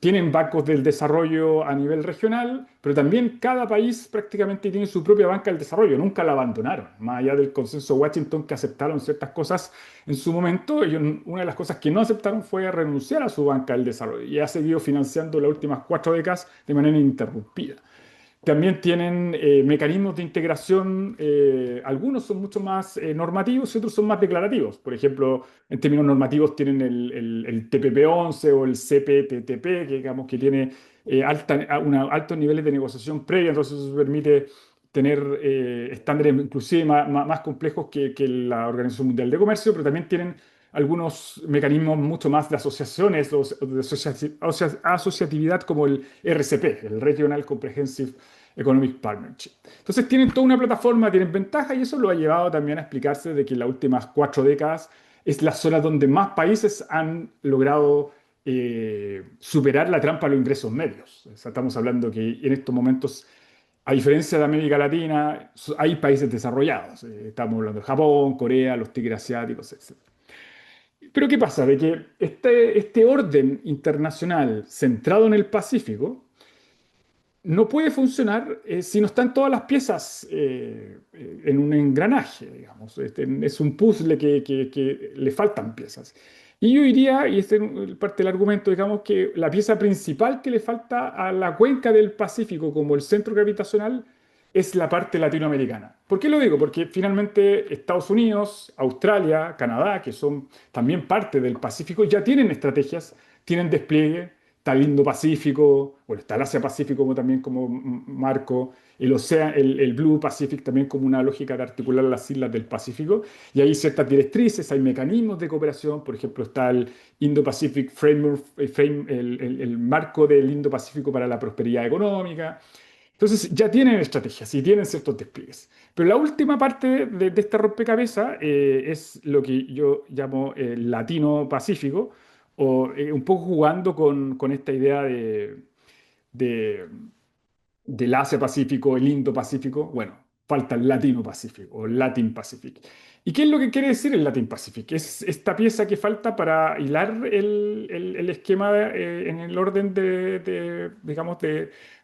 Tienen bancos del desarrollo a nivel regional, pero también cada país prácticamente tiene su propia banca del desarrollo, nunca la abandonaron, más allá del consenso de Washington que aceptaron ciertas cosas en su momento, una de las cosas que no aceptaron fue renunciar a su banca del desarrollo y ha seguido financiando las últimas 4 décadas de manera ininterrumpida. También tienen mecanismos de integración, algunos son mucho más normativos y otros son más declarativos. Por ejemplo, en términos normativos tienen el TPP-11 o el CPTPP, que digamos que tiene altos niveles de negociación previa, entonces eso permite tener estándares inclusive más complejos que la Organización Mundial de Comercio, pero también tienen algunos mecanismos mucho más de asociaciones o de asociatividad como el RCP, el Regional Comprehensive Economic Partnership. Entonces tienen toda una plataforma, tienen ventaja y eso lo ha llevado también a explicarse de que en las últimas 4 décadas es la zona donde más países han logrado superar la trampa de los ingresos medios. O sea, estamos hablando que en estos momentos, a diferencia de América Latina, hay países desarrollados. Estamos hablando de Japón, Corea, los tigres asiáticos, etc. Pero ¿qué pasa? De que este orden internacional centrado en el Pacífico no puede funcionar si no están todas las piezas en un engranaje, digamos. Es un puzzle que le faltan piezas. Y yo diría, y este es parte del argumento, digamos, que la pieza principal que le falta a la cuenca del Pacífico como el centro gravitacional es la parte latinoamericana. ¿Por qué lo digo? Porque finalmente Estados Unidos, Australia, Canadá, que son también parte del Pacífico, ya tienen estrategias, tienen despliegue. Está el Indo-Pacífico, bueno, está el Asia-Pacífico como, también como marco, el Blue Pacific también como una lógica de articular las islas del Pacífico, y hay ciertas directrices, hay mecanismos de cooperación, por ejemplo, está el Indo-Pacific Framework, el marco del Indo-Pacífico para la prosperidad económica. Entonces ya tienen estrategias y tienen ciertos despliegues. Pero la última parte de esta rompecabezas es lo que yo llamo el Latino-Pacífico, o un poco jugando con esta idea de- del Asia-Pacífico, el Indo-Pacífico. Bueno, falta el Latino-Pacífico o Latin Pacific. ¿Y qué es lo que quiere decir el Latin Pacific? Es esta pieza que falta para hilar el esquema en el orden digamos,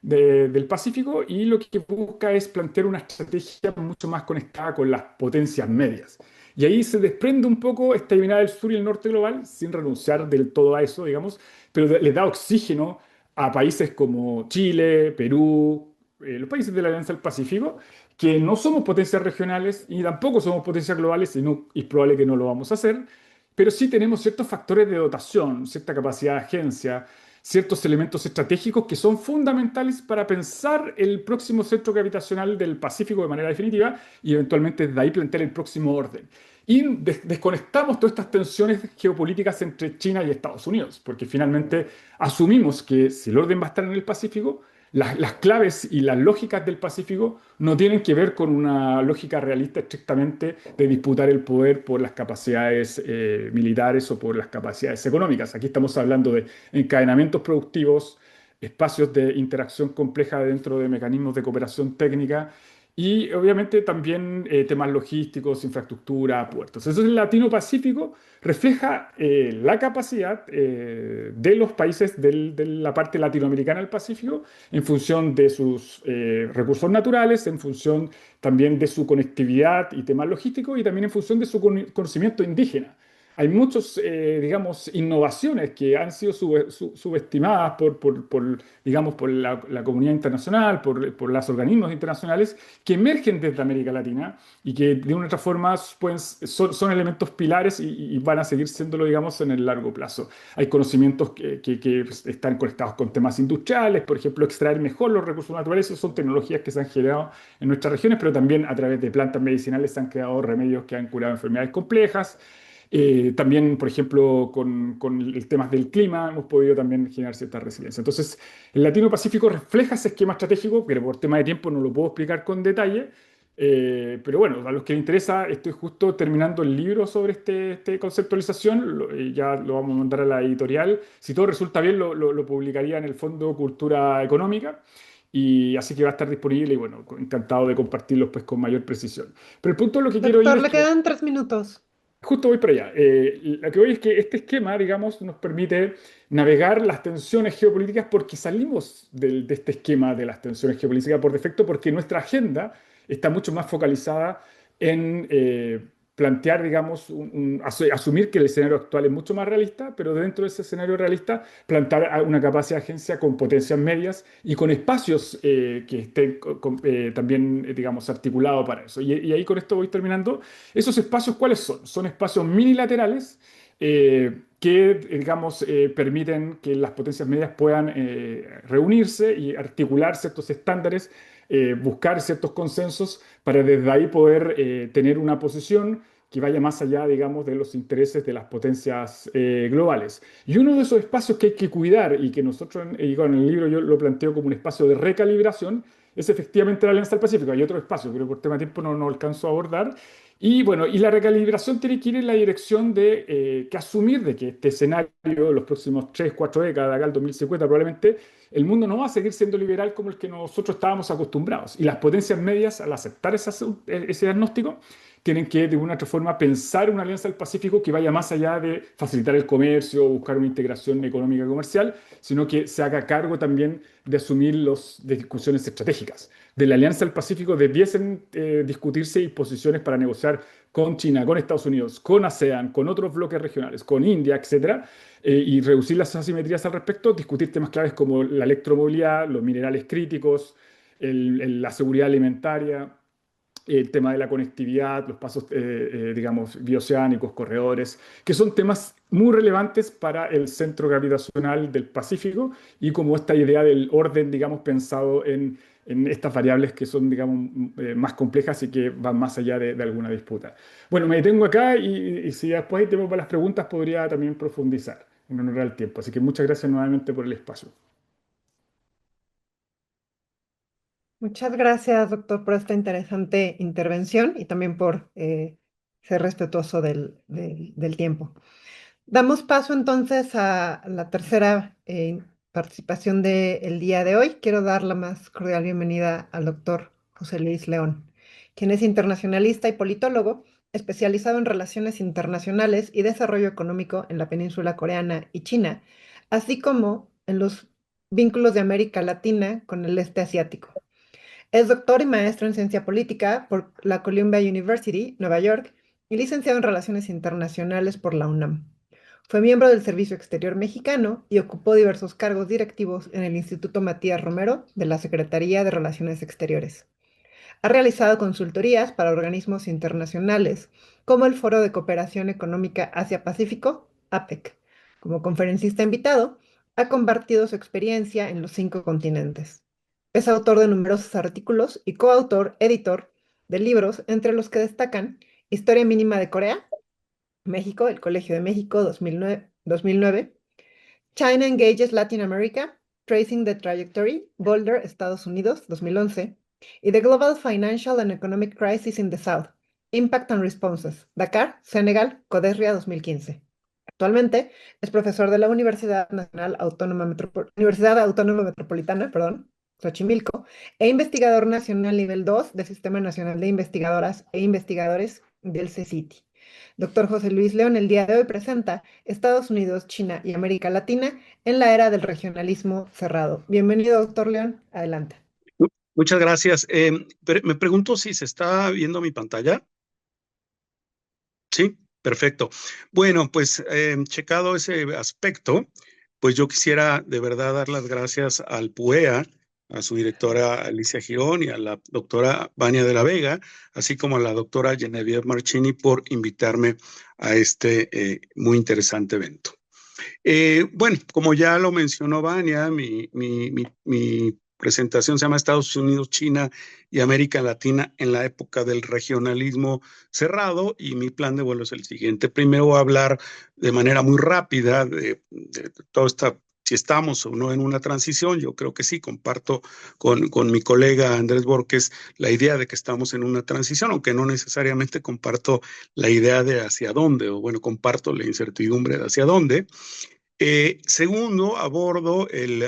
del Pacífico, y lo que busca es plantear una estrategia mucho más conectada con las potencias medias. Y ahí se desprende un poco esta mirada del sur y el norte global, sin renunciar del todo a eso, digamos, pero le da oxígeno a países como Chile, Perú, los países de la Alianza del Pacífico, que no somos potencias regionales y tampoco somos potencias globales, y es probable que no lo vamos a hacer, pero sí tenemos ciertos factores de dotación, cierta capacidad de agencia, ciertos elementos estratégicos que son fundamentales para pensar el próximo centro gravitacional del Pacífico de manera definitiva y eventualmente desde ahí plantear el próximo orden. Y desconectamos todas estas tensiones geopolíticas entre China y Estados Unidos, porque finalmente asumimos que si el orden va a estar en el Pacífico, las claves y las lógicas del Pacífico no tienen que ver con una lógica realista estrictamente de disputar el poder por las capacidades militares o por las capacidades económicas. Aquí estamos hablando de encadenamientos productivos, espacios de interacción compleja dentro de mecanismos de cooperación técnica y obviamente también temas logísticos, infraestructura, puertos. Entonces el Latino-Pacífico refleja la capacidad de los países de la parte latinoamericana del Pacífico en función de sus recursos naturales, en función también de su conectividad y temas logísticos y también en función de su conocimiento indígena. Hay muchas, digamos, innovaciones que han sido subestimadas digamos, por la comunidad internacional, por los organismos internacionales, que emergen desde América Latina y que de una u otra forma son elementos pilares y van a seguir siéndolo, digamos, en el largo plazo. Hay conocimientos que están conectados con temas industriales, por ejemplo, extraer mejor los recursos naturales. Esas son tecnologías que se han generado en nuestras regiones, pero también a través de plantas medicinales se han creado remedios que han curado enfermedades complejas. También, por ejemplo, con el tema del clima hemos podido también generar cierta resiliencia. Entonces, el Latino-Pacífico refleja ese esquema estratégico, que por tema de tiempo no lo puedo explicar con detalle, pero bueno, a los que les interesa, estoy justo terminando el libro sobre esta conceptualización, ya lo vamos a mandar a la editorial. Si todo resulta bien, lo publicaría en el Fondo Cultura Económica. Y así que va a estar disponible y bueno, encantado de compartirlo pues con mayor precisión. Pero el punto de lo que quiero ir Doctor, es le que quedan 3 minutos. justo voy para allá. Lo que voy es que este esquema, digamos, nos permite navegar las tensiones geopolíticas porque salimos de este esquema de las tensiones geopolíticas por defecto, porque nuestra agenda está mucho más focalizada en plantear, digamos, asumir que el escenario actual es mucho más realista, pero dentro de ese escenario realista plantear una capacidad de agencia con potencias medias y con espacios que estén también, digamos, articulados para eso. Y ahí con esto voy terminando. ¿Esos espacios cuáles son? Son espacios minilaterales que, digamos, permiten que las potencias medias puedan reunirse y articular ciertos estándares, buscar ciertos consensos para desde ahí poder tener una posición que vaya más allá, digamos, de los intereses de las potencias globales. Y uno de esos espacios que hay que cuidar y que nosotros, y en el libro yo lo planteo como un espacio de recalibración, es efectivamente la Alianza del Pacífico. Hay otro espacio, pero por tema de tiempo no alcanzo a abordar. Y bueno, y la recalibración tiene que ir en la dirección de que asumir de que este escenario, los próximos 3, 4 décadas, acá al 2050 probablemente, el mundo no va a seguir siendo liberal como el que nosotros estábamos acostumbrados. Y las potencias medias, al aceptar ese diagnóstico, tienen que de una u otra forma pensar una alianza del Pacífico que vaya más allá de facilitar el comercio, buscar una integración económica y comercial, sino que se haga cargo también de asumir de discusiones estratégicas. De la alianza del Pacífico debiesen discutirse y posiciones para negociar con China, con Estados Unidos, con ASEAN, con otros bloques regionales, con India, etcétera, y reducir las asimetrías al respecto, discutir temas claves como la electromovilidad, los minerales críticos, la seguridad alimentaria, el tema de la conectividad, los pasos, digamos, bioceánicos, corredores, que son temas muy relevantes para el centro gravitacional del Pacífico y como esta idea del orden, digamos, pensado en estas variables que son, digamos, más complejas y que van más allá de alguna disputa. Bueno, me detengo acá y si después hay tiempo para las preguntas, podría también profundizar en honor al tiempo. Así que muchas gracias nuevamente por el espacio. Muchas gracias, doctor, por esta interesante intervención y también por ser respetuoso del tiempo. Damos paso entonces a la tercera participación del día de hoy. Quiero dar la más cordial bienvenida al doctor José Luis León, quien es internacionalista y politólogo especializado en relaciones internacionales y desarrollo económico en la península coreana y China, así como en los vínculos de América Latina con el este asiático. Es doctor y maestro en ciencia política por la Columbia University, Nueva York, y licenciado en Relaciones Internacionales por la UNAM. Fue miembro del Servicio Exterior Mexicano y ocupó diversos cargos directivos en el Instituto Matías Romero de la Secretaría de Relaciones Exteriores. Ha realizado consultorías para organismos internacionales, como el Foro de Cooperación Económica Asia-Pacífico, APEC. Como conferencista invitado, ha compartido su experiencia en los 5 continentes. Es autor de numerosos artículos y coautor, editor de libros, entre los que destacan Historia Mínima de Corea, México, el Colegio de México, 2009, China Engages Latin America, Tracing the Trajectory, Boulder, Estados Unidos, 2011, y The Global Financial and Economic Crisis in the South, Impact and Responses, Dakar, Senegal, Codesria, 2015. Actualmente es profesor de la Universidad Autónoma Metropolitana, Xochimilco, e investigador nacional nivel 2 del Sistema Nacional de Investigadoras e Investigadores del CECITI. Doctor José Luis León el día de hoy presenta Estados Unidos, China y América Latina en la era del regionalismo cerrado. Bienvenido, doctor León. Adelante. Muchas gracias. Me pregunto si se está viendo mi pantalla. Sí, perfecto. Bueno, pues checado ese aspecto, pues yo quisiera de verdad dar las gracias al PUEA, a su directora Alicia Girón y a la doctora Vania de la Vega, así como a la doctora Genevieve Marchini por invitarme a este muy interesante evento. Bueno, como ya lo mencionó Vania, mi presentación se llama Estados Unidos, China y América Latina en la época del regionalismo cerrado, y mi plan de vuelo es el siguiente. Primero voy a hablar de manera muy rápida de toda esta, si estamos o no en una transición. Yo creo que sí, comparto con mi colega Andrés Borges la idea de que estamos en una transición, aunque no necesariamente comparto la idea de hacia dónde, o bueno, comparto la incertidumbre de hacia dónde. Segundo, abordo el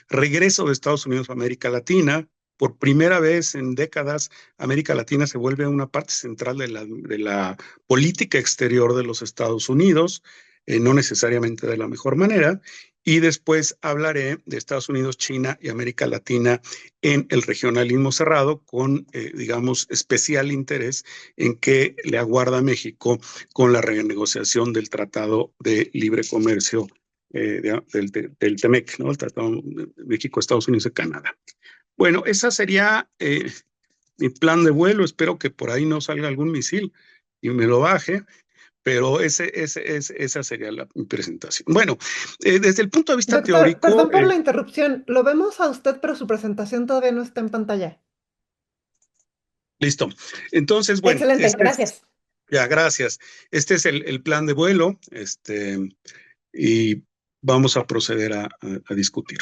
regreso de Estados Unidos a América Latina. Por primera vez en décadas, América Latina se vuelve una parte central de la política exterior de los Estados Unidos, no necesariamente de la mejor manera. Y después hablaré de Estados Unidos, China y América Latina en el regionalismo cerrado, con, digamos, especial interés en qué le aguarda a México con la renegociación del Tratado de Libre Comercio del TEMEC, ¿no? El Tratado de México, Estados Unidos y Canadá. Bueno, ese sería mi plan de vuelo. Espero que por ahí no salga algún misil y me lo baje. Pero esa sería mi presentación. Bueno, desde el punto de vista Doctor, teórico... Perdón por la interrupción. Lo vemos a usted, pero su presentación todavía no está en pantalla. Listo. Entonces, bueno... Excelente, gracias. Ya, gracias. Este es el plan de vuelo, y vamos a proceder a discutir.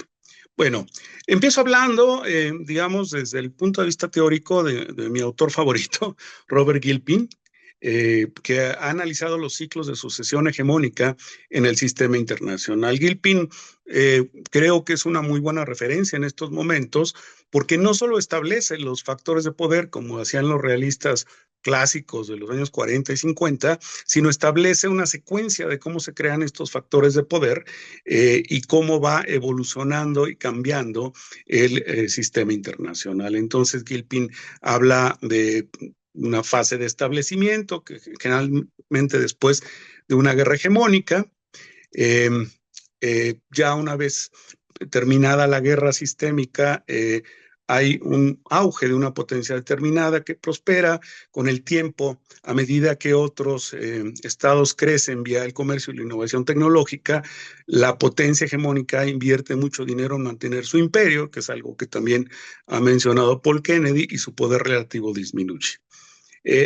Bueno, empiezo hablando, digamos, desde el punto de vista teórico de mi autor favorito, Robert Gilpin, que ha analizado los ciclos de sucesión hegemónica en el sistema internacional. Gilpin creo que es una muy buena referencia en estos momentos, porque no solo establece los factores de poder, como hacían los realistas clásicos de los años 40 y 50, sino establece una secuencia de cómo se crean estos factores de poder y cómo va evolucionando y cambiando el sistema internacional. Entonces, Gilpin habla de una fase de establecimiento, que generalmente después de una guerra hegemónica, eh, ya una vez terminada la guerra sistémica, hay un auge de una potencia determinada que prospera con el tiempo a medida que otros estados crecen vía el comercio y la innovación tecnológica. La potencia hegemónica invierte mucho dinero en mantener su imperio, que es algo que también ha mencionado Paul Kennedy, y su poder relativo disminuye.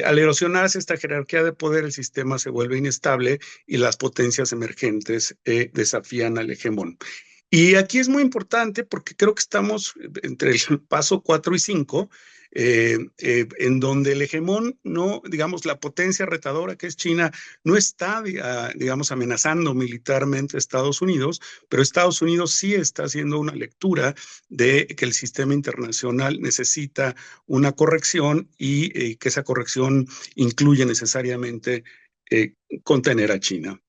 Al erosionarse esta jerarquía de poder, el sistema se vuelve inestable y las potencias emergentes desafían al hegemón. Y aquí es muy importante porque creo que estamos entre el paso 4 y 5, en donde el hegemón, no, digamos, la potencia retadora que es China, no está, digamos, amenazando militarmente a Estados Unidos, pero Estados Unidos sí está haciendo una lectura de que el sistema internacional necesita una corrección y que esa corrección incluye necesariamente contener a China.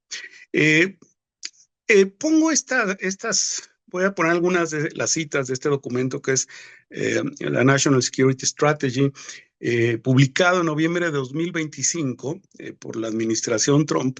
Pongo voy a poner algunas de las citas de este documento que es la National Security Strategy, publicado en noviembre de 2025 por la administración Trump.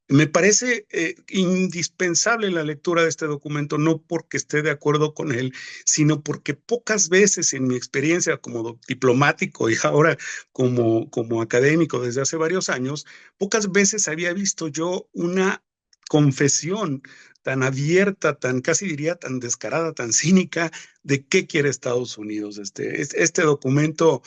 Me parece indispensable la lectura de este documento, no porque esté de acuerdo con él, sino porque pocas veces en mi experiencia como diplomático y ahora como académico desde hace varios años, pocas veces había visto yo una confesión tan abierta, tan casi diría tan descarada, tan cínica de qué quiere Estados Unidos. Este documento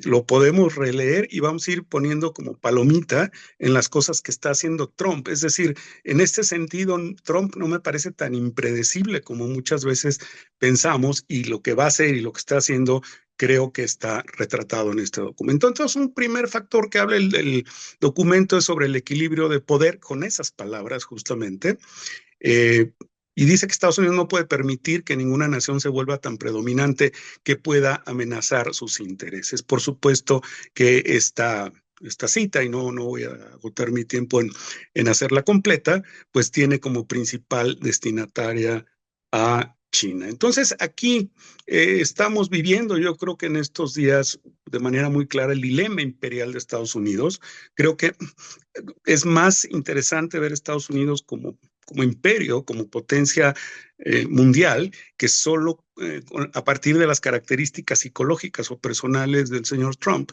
lo podemos releer y vamos a ir poniendo como palomita en las cosas que está haciendo Trump. Es decir, en este sentido, Trump no me parece tan impredecible como muchas veces pensamos, y lo que va a hacer y lo que está haciendo creo que está retratado en este documento. Entonces, un primer factor que habla el documento es sobre el equilibrio de poder, con esas palabras justamente. Y dice que Estados Unidos no puede permitir que ninguna nación se vuelva tan predominante que pueda amenazar sus intereses. Por supuesto que esta cita, y no voy a agotar mi tiempo en hacerla completa, pues tiene como principal destinataria a China. Entonces, aquí estamos viviendo, yo creo que en estos días, de manera muy clara, el dilema imperial de Estados Unidos. Creo que es más interesante ver a Estados Unidos como imperio, como potencia mundial, que solo a partir de las características psicológicas o personales del señor Trump.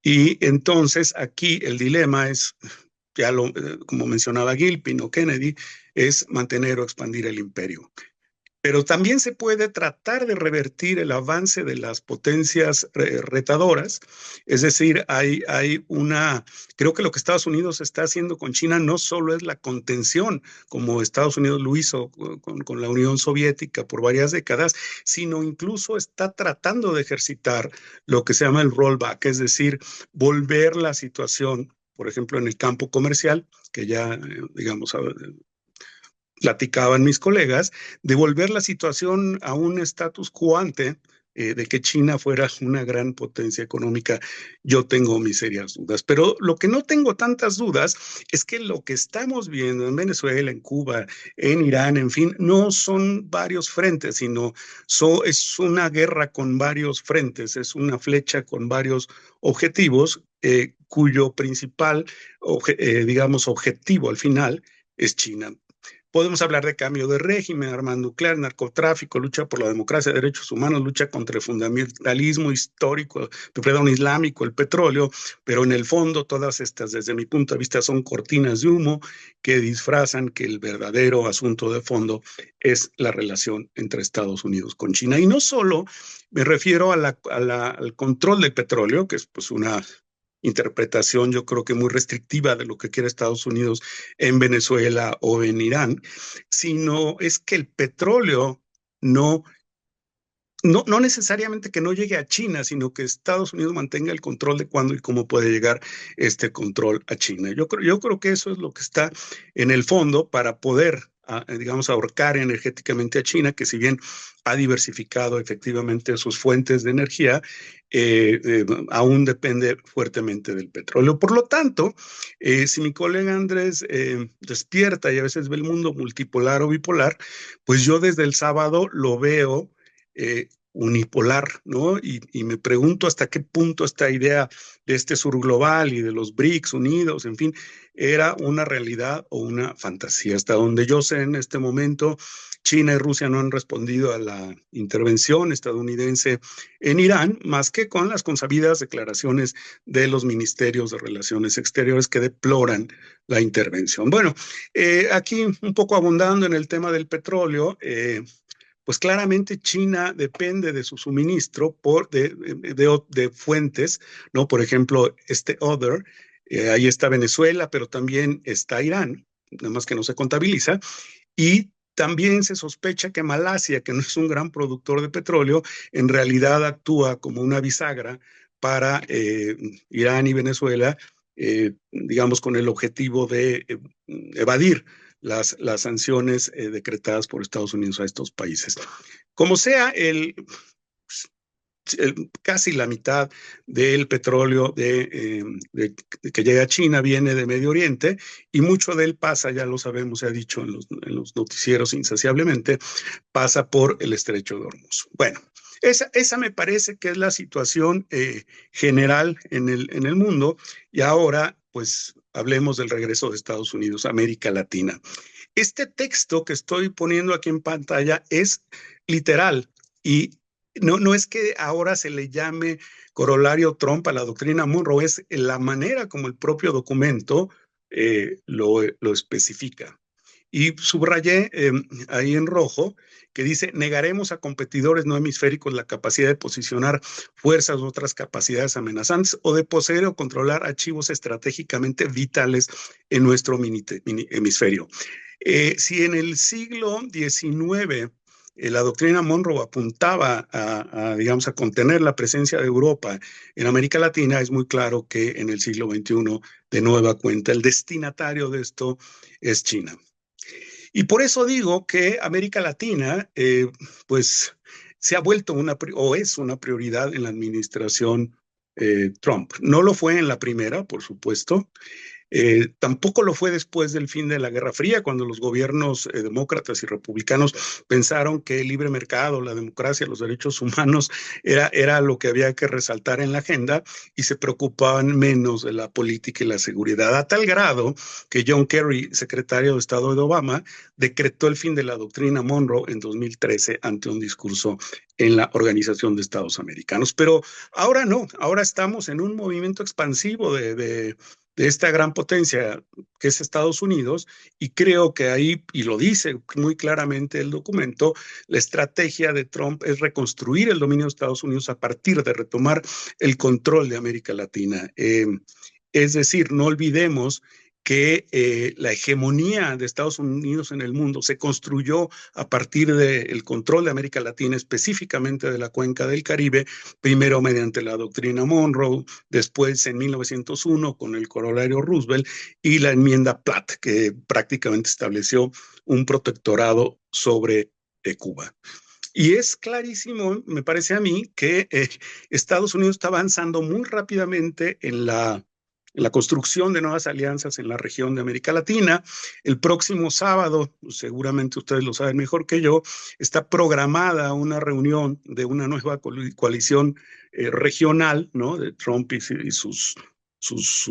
Y entonces aquí el dilema es, como mencionaba Gilpin o Kennedy, es mantener o expandir el imperio. Pero también se puede tratar de revertir el avance de las potencias retadoras. Es decir, creo que lo que Estados Unidos está haciendo con China no solo es la contención, como Estados Unidos lo hizo con la Unión Soviética por varias décadas, sino incluso está tratando de ejercitar lo que se llama el rollback, es decir, volver la situación, por ejemplo, en el campo comercial, que ya, digamos, platicaban mis colegas, de volver la situación a un status quo ante de que China fuera una gran potencia económica. Yo tengo mis serias dudas, pero lo que no tengo tantas dudas es que lo que estamos viendo en Venezuela, en Cuba, en Irán, en fin, no son varios frentes, sino es una guerra con varios frentes, es una flecha con varios objetivos, cuyo principal, digamos, objetivo al final es China. Podemos hablar de cambio de régimen, armas nucleares, narcotráfico, lucha por la democracia, derechos humanos, lucha contra el fundamentalismo histórico, islámico, el petróleo, pero en el fondo todas estas, desde mi punto de vista, son cortinas de humo que disfrazan que el verdadero asunto de fondo es la relación entre Estados Unidos con China. Y no solo me refiero al control del petróleo, que es pues una interpretación, yo creo que muy restrictiva de lo que quiere Estados Unidos en Venezuela o en Irán, sino es que el petróleo no necesariamente que no llegue a China, sino que Estados Unidos mantenga el control de cuándo y cómo puede llegar este control a China. Yo creo que eso es lo que está en el fondo para poder, digamos, ahorcar energéticamente a China, que si bien ha diversificado efectivamente sus fuentes de energía, aún depende fuertemente del petróleo. Por lo tanto, si mi colega Andrés despierta y a veces ve el mundo multipolar o bipolar, pues yo desde el sábado lo veo unipolar, ¿no? Y me pregunto hasta qué punto esta idea de este sur global y de los BRICS unidos, en fin, era una realidad o una fantasía. Hasta donde yo sé en este momento, China y Rusia no han respondido a la intervención estadounidense en Irán, más que con las consabidas declaraciones de los ministerios de Relaciones Exteriores que deploran la intervención. Bueno, aquí un poco abundando en el tema del petróleo, pues claramente China depende de su suministro de fuentes, ¿no? Por ejemplo, ahí está Venezuela, pero también está Irán, nada más que no se contabiliza, y también se sospecha que Malasia, que no es un gran productor de petróleo, en realidad actúa como una bisagra para Irán y Venezuela, digamos, con el objetivo de evadir las sanciones decretadas por Estados Unidos a estos países. Como sea, casi la mitad del petróleo que llega a China viene de Medio Oriente y mucho de él pasa, ya lo sabemos, se ha dicho en los noticieros insaciablemente, pasa por el Estrecho de Hormuz. Bueno, esa me parece que es la situación general en el mundo y ahora pues hablemos del regreso de Estados Unidos a América Latina. Este texto que estoy poniendo aquí en pantalla es literal y no es que ahora se le llame corolario Trump a la doctrina Monroe, es la manera como el propio documento lo especifica. Y subrayé ahí en rojo que dice, negaremos a competidores no hemisféricos la capacidad de posicionar fuerzas u otras capacidades amenazantes o de poseer o controlar archivos estratégicamente vitales en nuestro hemisferio. Si en el siglo XIX la doctrina Monroe apuntaba digamos, a contener la presencia de Europa en América Latina, es muy claro que en el siglo XXI, de nueva cuenta, el destinatario de esto es China. Y por eso digo que América Latina, pues, se ha vuelto o es una prioridad en la administración Trump. No lo fue en la primera, por supuesto. Tampoco lo fue después del fin de la Guerra Fría, cuando los gobiernos demócratas y republicanos pensaron que el libre mercado, la democracia, los derechos humanos era lo que había que resaltar en la agenda y se preocupaban menos de la política y la seguridad, a tal grado que John Kerry, secretario de Estado de Obama, decretó el fin de la doctrina Monroe en 2013 ante un discurso en la Organización de Estados Americanos. Pero ahora no, ahora estamos en un movimiento expansivo de esta gran potencia que es Estados Unidos, y creo que ahí, y lo dice muy claramente el documento, la estrategia de Trump es reconstruir el dominio de Estados Unidos a partir de retomar el control de América Latina. Es decir, no olvidemos que la hegemonía de Estados Unidos en el mundo se construyó a partir del control de América Latina, específicamente de la cuenca del Caribe, primero mediante la doctrina Monroe, después en 1901 con el corolario Roosevelt y la enmienda Platt, que prácticamente estableció un protectorado sobre Cuba. Y es clarísimo, me parece a mí, que Estados Unidos está avanzando muy rápidamente en la construcción de nuevas alianzas en la región de América Latina. El próximo sábado, seguramente ustedes lo saben mejor que yo, está programada una reunión de una nueva coalición regional, ¿no? De Trump y sus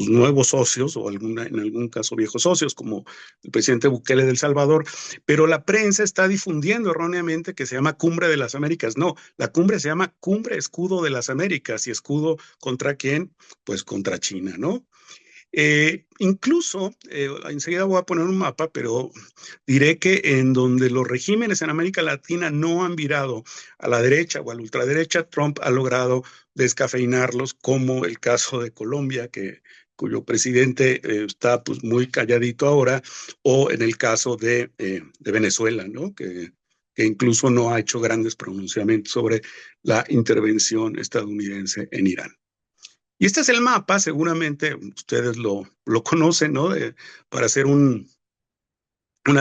nuevos socios, o en algún caso viejos socios, como el presidente Bukele de El Salvador, pero la prensa está difundiendo erróneamente que se llama Cumbre de las Américas. No, la cumbre se llama Cumbre Escudo de las Américas. ¿Y escudo contra quién? Pues contra China, ¿no? Incluso, enseguida voy a poner un mapa, pero diré que en donde los regímenes en América Latina no han virado a la derecha o a la ultraderecha, Trump ha logrado descafeinarlos, como el caso de Colombia, cuyo presidente está pues, muy calladito ahora, o en el caso de Venezuela, ¿no? Que incluso no ha hecho grandes pronunciamientos sobre la intervención estadounidense en Irán. Y este es el mapa, seguramente ustedes lo conocen, ¿no? Para hacer una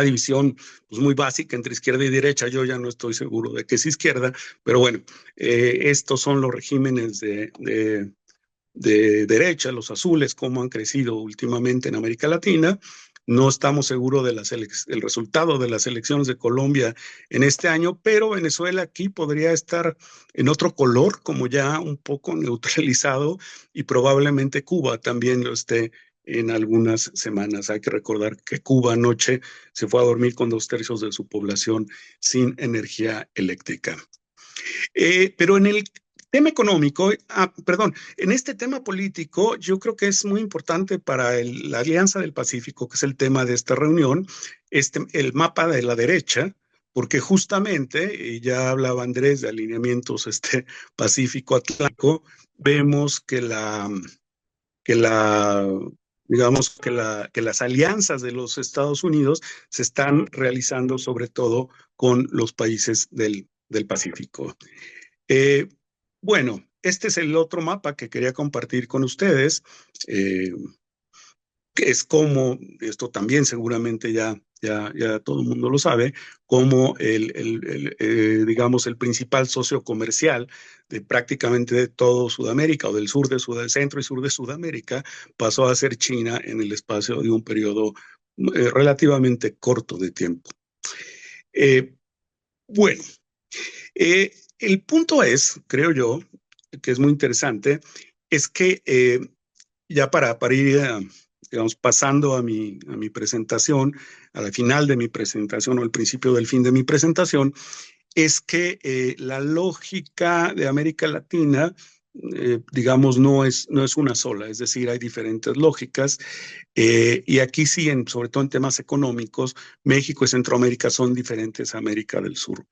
división pues, muy básica entre izquierda y derecha. Yo ya no estoy seguro de que es izquierda, pero bueno, estos son los regímenes de derecha, los azules, cómo han crecido últimamente en América Latina. No estamos seguros del resultado de las elecciones de Colombia en este año, pero Venezuela aquí podría estar en otro color, como ya un poco neutralizado, y probablemente Cuba también lo esté en algunas semanas. Hay que recordar que Cuba anoche se fue a dormir con 2/3 de su población sin energía eléctrica. Pero en el tema económico, en este tema político, yo creo que es muy importante para la Alianza del Pacífico, que es el tema de esta reunión, el mapa de la derecha, porque justamente, y ya hablaba Andrés de alineamientos Pacífico-Atlántico, vemos digamos que las alianzas de los Estados Unidos se están realizando sobre todo con los países del Pacífico. Bueno, este es el otro mapa que quería compartir con ustedes, que es como, esto también seguramente ya todo el mundo lo sabe, como digamos, el principal socio comercial de prácticamente de todo Sudamérica, o del centro y sur de Sudamérica, pasó a ser China en el espacio de un periodo relativamente corto de tiempo. Bueno, el punto es, creo yo, que es muy interesante, es que ya para ir, digamos, pasando a mi presentación, al final de mi presentación o al principio del fin de mi presentación, es que la lógica de América Latina, digamos, no es una sola, es decir, hay diferentes lógicas, y aquí sí, sobre todo en temas económicos, México y Centroamérica son diferentes a América del Sur.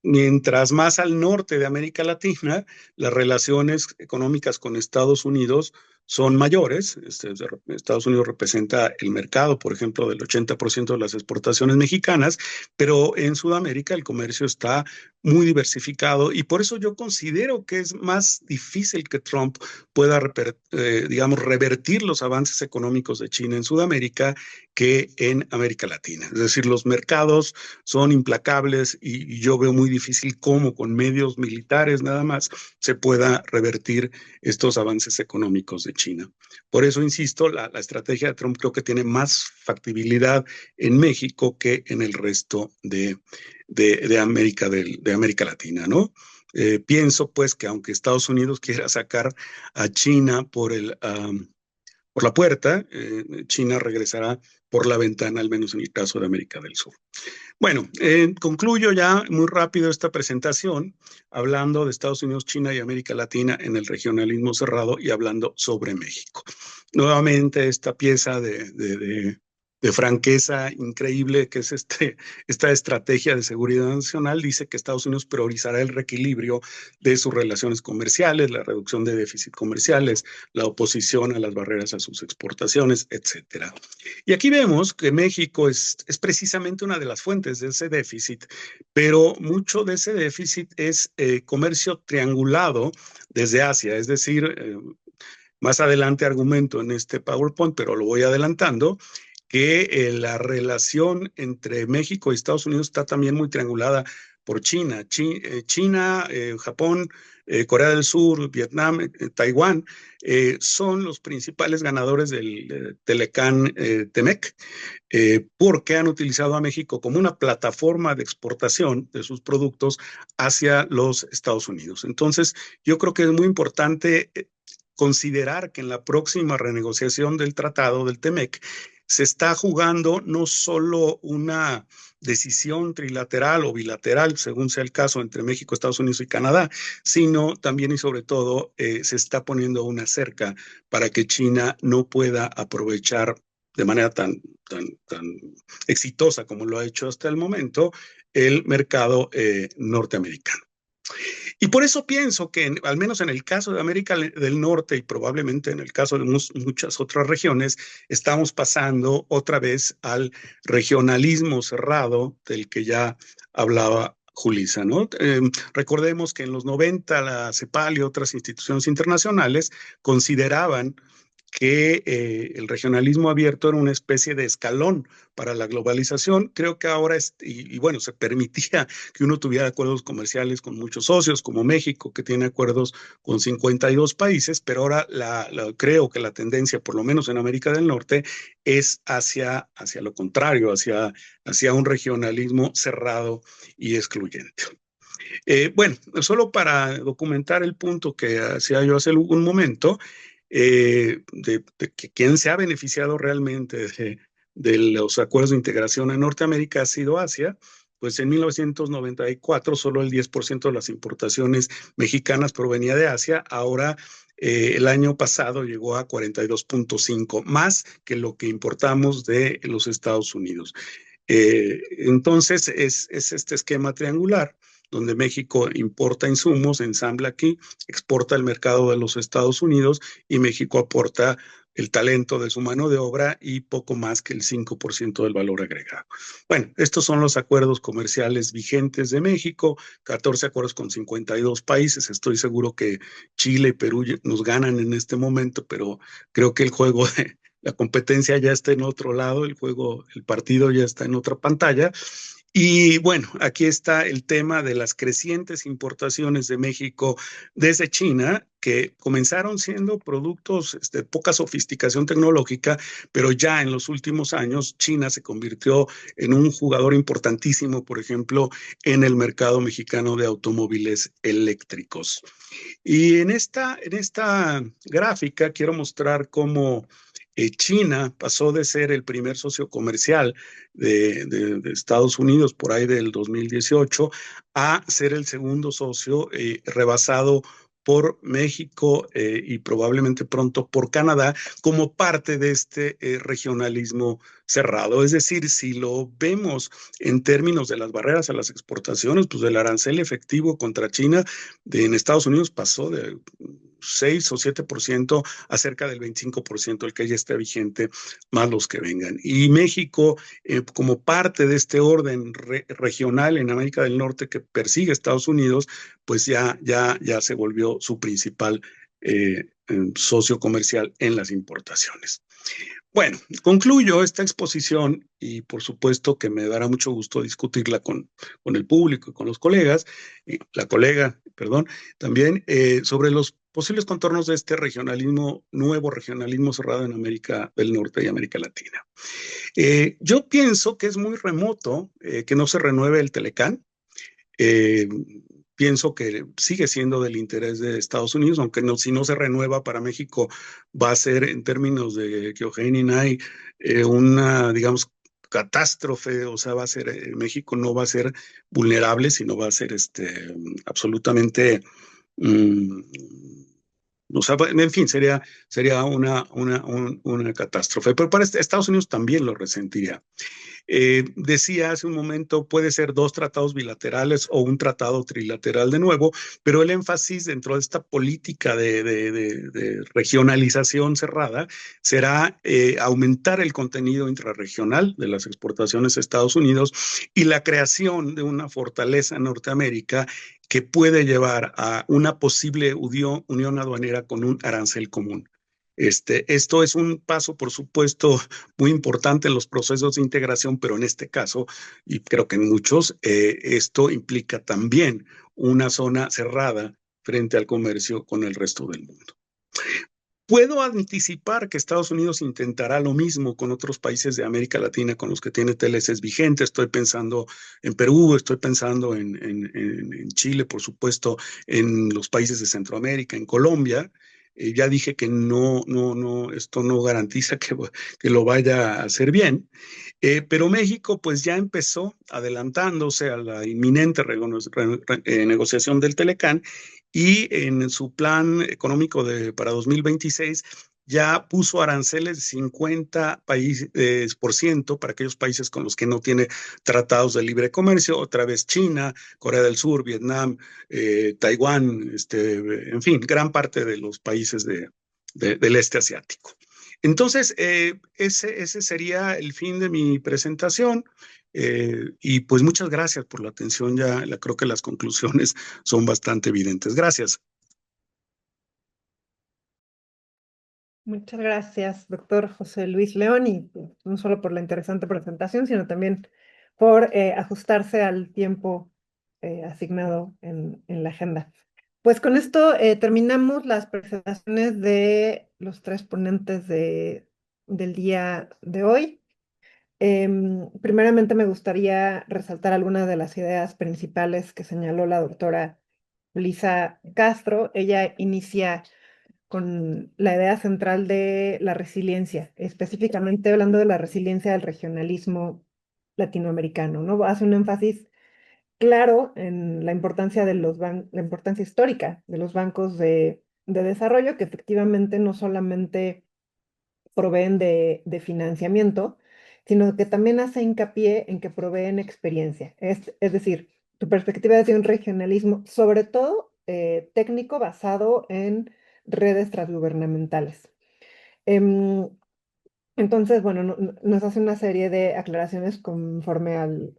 Mientras más al norte de América Latina, las relaciones económicas con Estados Unidos son mayores. Estados Unidos representa el mercado, por ejemplo, del 80% de las exportaciones mexicanas, pero en Sudamérica el comercio está muy diversificado, y por eso yo considero que es más difícil que Trump pueda, digamos, revertir los avances económicos de China en Sudamérica que en América Latina. Es decir, los mercados son implacables, y yo veo muy difícil cómo con medios militares nada más se pueda revertir estos avances económicos de China. Por eso, insisto, la estrategia de Trump creo que tiene más factibilidad en México que en el resto de América Latina, ¿no? Pienso, pues, que aunque Estados Unidos quiera sacar a China por la puerta, China regresará por la ventana, al menos en el caso de América del Sur. Bueno, concluyo ya muy rápido esta presentación hablando de Estados Unidos, China y América Latina en el regionalismo cerrado, y hablando sobre México. Nuevamente esta pieza de franqueza increíble que es esta estrategia de seguridad nacional dice que Estados Unidos priorizará el reequilibrio de sus relaciones comerciales, la reducción de déficit comerciales, la oposición a las barreras a sus exportaciones, etcétera. Y aquí vemos que México es precisamente una de las fuentes de ese déficit, pero mucho de ese déficit es comercio triangulado desde Asia, es decir, más adelante argumento en este PowerPoint, pero lo voy adelantando, que la relación entre México y Estados Unidos está también muy triangulada por China. China, Japón, Corea del Sur, Vietnam, Taiwán, son los principales ganadores del Telecán TEMEC, porque han utilizado a México como una plataforma de exportación de sus productos hacia los Estados Unidos. Entonces, yo creo que es muy importante considerar que en la próxima renegociación del tratado del TEMEC, se está jugando no solo una decisión trilateral o bilateral, según sea el caso, entre México, Estados Unidos y Canadá, sino también y sobre todo se está poniendo una cerca para que China no pueda aprovechar de manera tan exitosa como lo ha hecho hasta el momento el mercado norteamericano. Y por eso pienso que, al menos en el caso de América del Norte y probablemente en el caso de muchas otras regiones, estamos pasando otra vez al regionalismo cerrado del que ya hablaba Julissa, ¿no? Recordemos que en los 90 la CEPAL y otras instituciones internacionales consideraban que el regionalismo abierto era una especie de escalón para la globalización. Creo que ahora, bueno, se permitía que uno tuviera acuerdos comerciales con muchos socios, como México, que tiene acuerdos con 52 países, pero ahora creo que la tendencia, por lo menos en América del Norte, es hacia lo contrario, hacia un regionalismo cerrado y excluyente. Bueno, solo para documentar el punto que hacía yo hace un momento, de que quien se ha beneficiado realmente de los acuerdos de integración en Norteamérica ha sido Asia. Pues en 1994 solo el 10% de las importaciones mexicanas provenía de Asia. Ahora el año pasado llegó a 42.5, más que lo que importamos de los Estados Unidos. Entonces es este esquema triangular donde México importa insumos, ensambla aquí, exporta al mercado de los Estados Unidos y México aporta el talento de su mano de obra y poco más que el 5% del valor agregado. Bueno, estos son los acuerdos comerciales vigentes de México, 14 acuerdos con 52 países. Estoy seguro que Chile y Perú nos ganan en este momento, pero creo que el juego de la competencia ya está en otro lado, el partido ya está en otra pantalla. Y bueno, aquí está el tema de las crecientes importaciones de México desde China, que comenzaron siendo productos de poca sofisticación tecnológica, pero ya en los últimos años China se convirtió en un jugador importantísimo, por ejemplo, en el mercado mexicano de automóviles eléctricos. Y en esta gráfica quiero mostrar cómo China pasó de ser el primer socio comercial de Estados Unidos por ahí del 2018 a ser el segundo socio, rebasado por México y probablemente pronto por Canadá, como parte de este regionalismo cerrado. Es decir, si lo vemos en términos de las barreras a las exportaciones, pues el arancel efectivo contra China en Estados Unidos pasó de 6 o 7% a cerca del 25%, el que ya está vigente, más los que vengan. Y México, como parte de este orden regional en América del Norte que persigue a Estados Unidos, pues ya se volvió su principal socio comercial en las importaciones. Bueno, concluyo esta exposición y por supuesto que me dará mucho gusto discutirla con el público y con los colegas, también sobre los posibles contornos de este nuevo regionalismo cerrado en América del Norte y América Latina. Yo pienso que es muy remoto que no se renueve el Telecán. Pienso que sigue siendo del interés de Estados Unidos, aunque si no se renueva para México, va a ser en términos de Kyohei-Ninai una, digamos, catástrofe. O sea, México no va a ser vulnerable, sino va a ser absolutamente, o sea, en fin, sería una catástrofe. Pero para Estados Unidos también lo resentiría. Decía hace un momento, puede ser 2 tratados bilaterales o un tratado trilateral de nuevo, pero el énfasis dentro de esta política de regionalización cerrada será aumentar el contenido intrarregional de las exportaciones a Estados Unidos y la creación de una fortaleza en Norteamérica que puede llevar a una posible unión aduanera con un arancel común. Esto es un paso, por supuesto, muy importante en los procesos de integración, pero en este caso, y creo que en muchos, esto implica también una zona cerrada frente al comercio con el resto del mundo. Puedo anticipar que Estados Unidos intentará lo mismo con otros países de América Latina con los que tiene TLCs vigentes. Estoy pensando en Perú, estoy pensando en Chile, por supuesto, en los países de Centroamérica, en Colombia. Ya dije que esto no garantiza que lo vaya a hacer bien. Pero México pues ya empezó adelantándose a la inminente negociación del Telecán y en su plan económico para 2026 ya puso aranceles de 50% para aquellos países con los que no tiene tratados de libre comercio, otra vez China, Corea del Sur, Vietnam, Taiwán, en fin, gran parte de los países del este asiático. Entonces, ese sería el fin de mi presentación. Y pues muchas gracias por la atención. Creo que las conclusiones son bastante evidentes. Gracias. Muchas gracias, doctor José Luis León, y no solo por la interesante presentación, sino también por ajustarse al tiempo asignado en la agenda. Pues con esto terminamos las presentaciones de los tres ponentes del día de hoy. Primeramente me gustaría resaltar algunas de las ideas principales que señaló la doctora Lisa Castro. Ella inicia con la idea central de la resiliencia, específicamente hablando de la resiliencia del regionalismo latinoamericano, ¿no? Hace un énfasis claro en la importancia de la importancia histórica de los bancos de desarrollo, que efectivamente no solamente proveen de financiamiento, sino que también hace hincapié en que proveen experiencia. Es decir, tu perspectiva es de un regionalismo, sobre todo técnico, basado en redes transgubernamentales. Entonces, bueno, nos hace una serie de aclaraciones con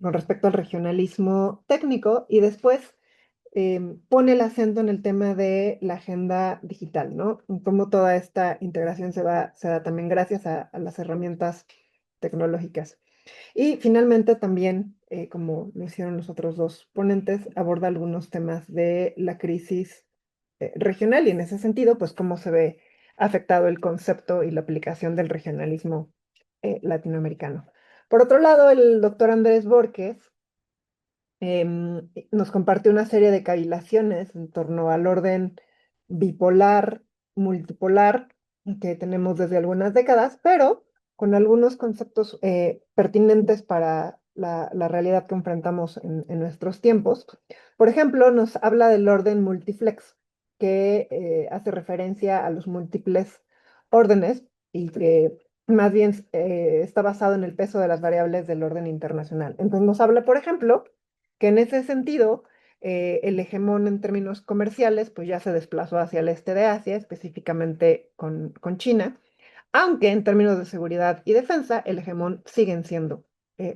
respecto al regionalismo técnico y después pone el acento en el tema de la agenda digital, ¿no? Cómo toda esta integración se da también gracias a las herramientas tecnológicas. Y finalmente también, como lo hicieron los otros dos ponentes, aborda algunos temas de la crisis regional y en ese sentido, pues cómo se ve afectado el concepto y la aplicación del regionalismo latinoamericano. Por otro lado, el doctor Andrés Borges nos compartió una serie de cavilaciones en torno al orden bipolar, multipolar, que tenemos desde algunas décadas, pero con algunos conceptos pertinentes para la realidad que enfrentamos en nuestros tiempos. Por ejemplo, nos habla del orden multiflex, que hace referencia a los múltiples órdenes y que más bien está basado en el peso de las variables del orden internacional. Entonces nos habla, por ejemplo, que en ese sentido, el hegemón en términos comerciales, pues ya se desplazó hacia el este de Asia, específicamente con China, aunque en términos de seguridad y defensa, el hegemón siguen siendo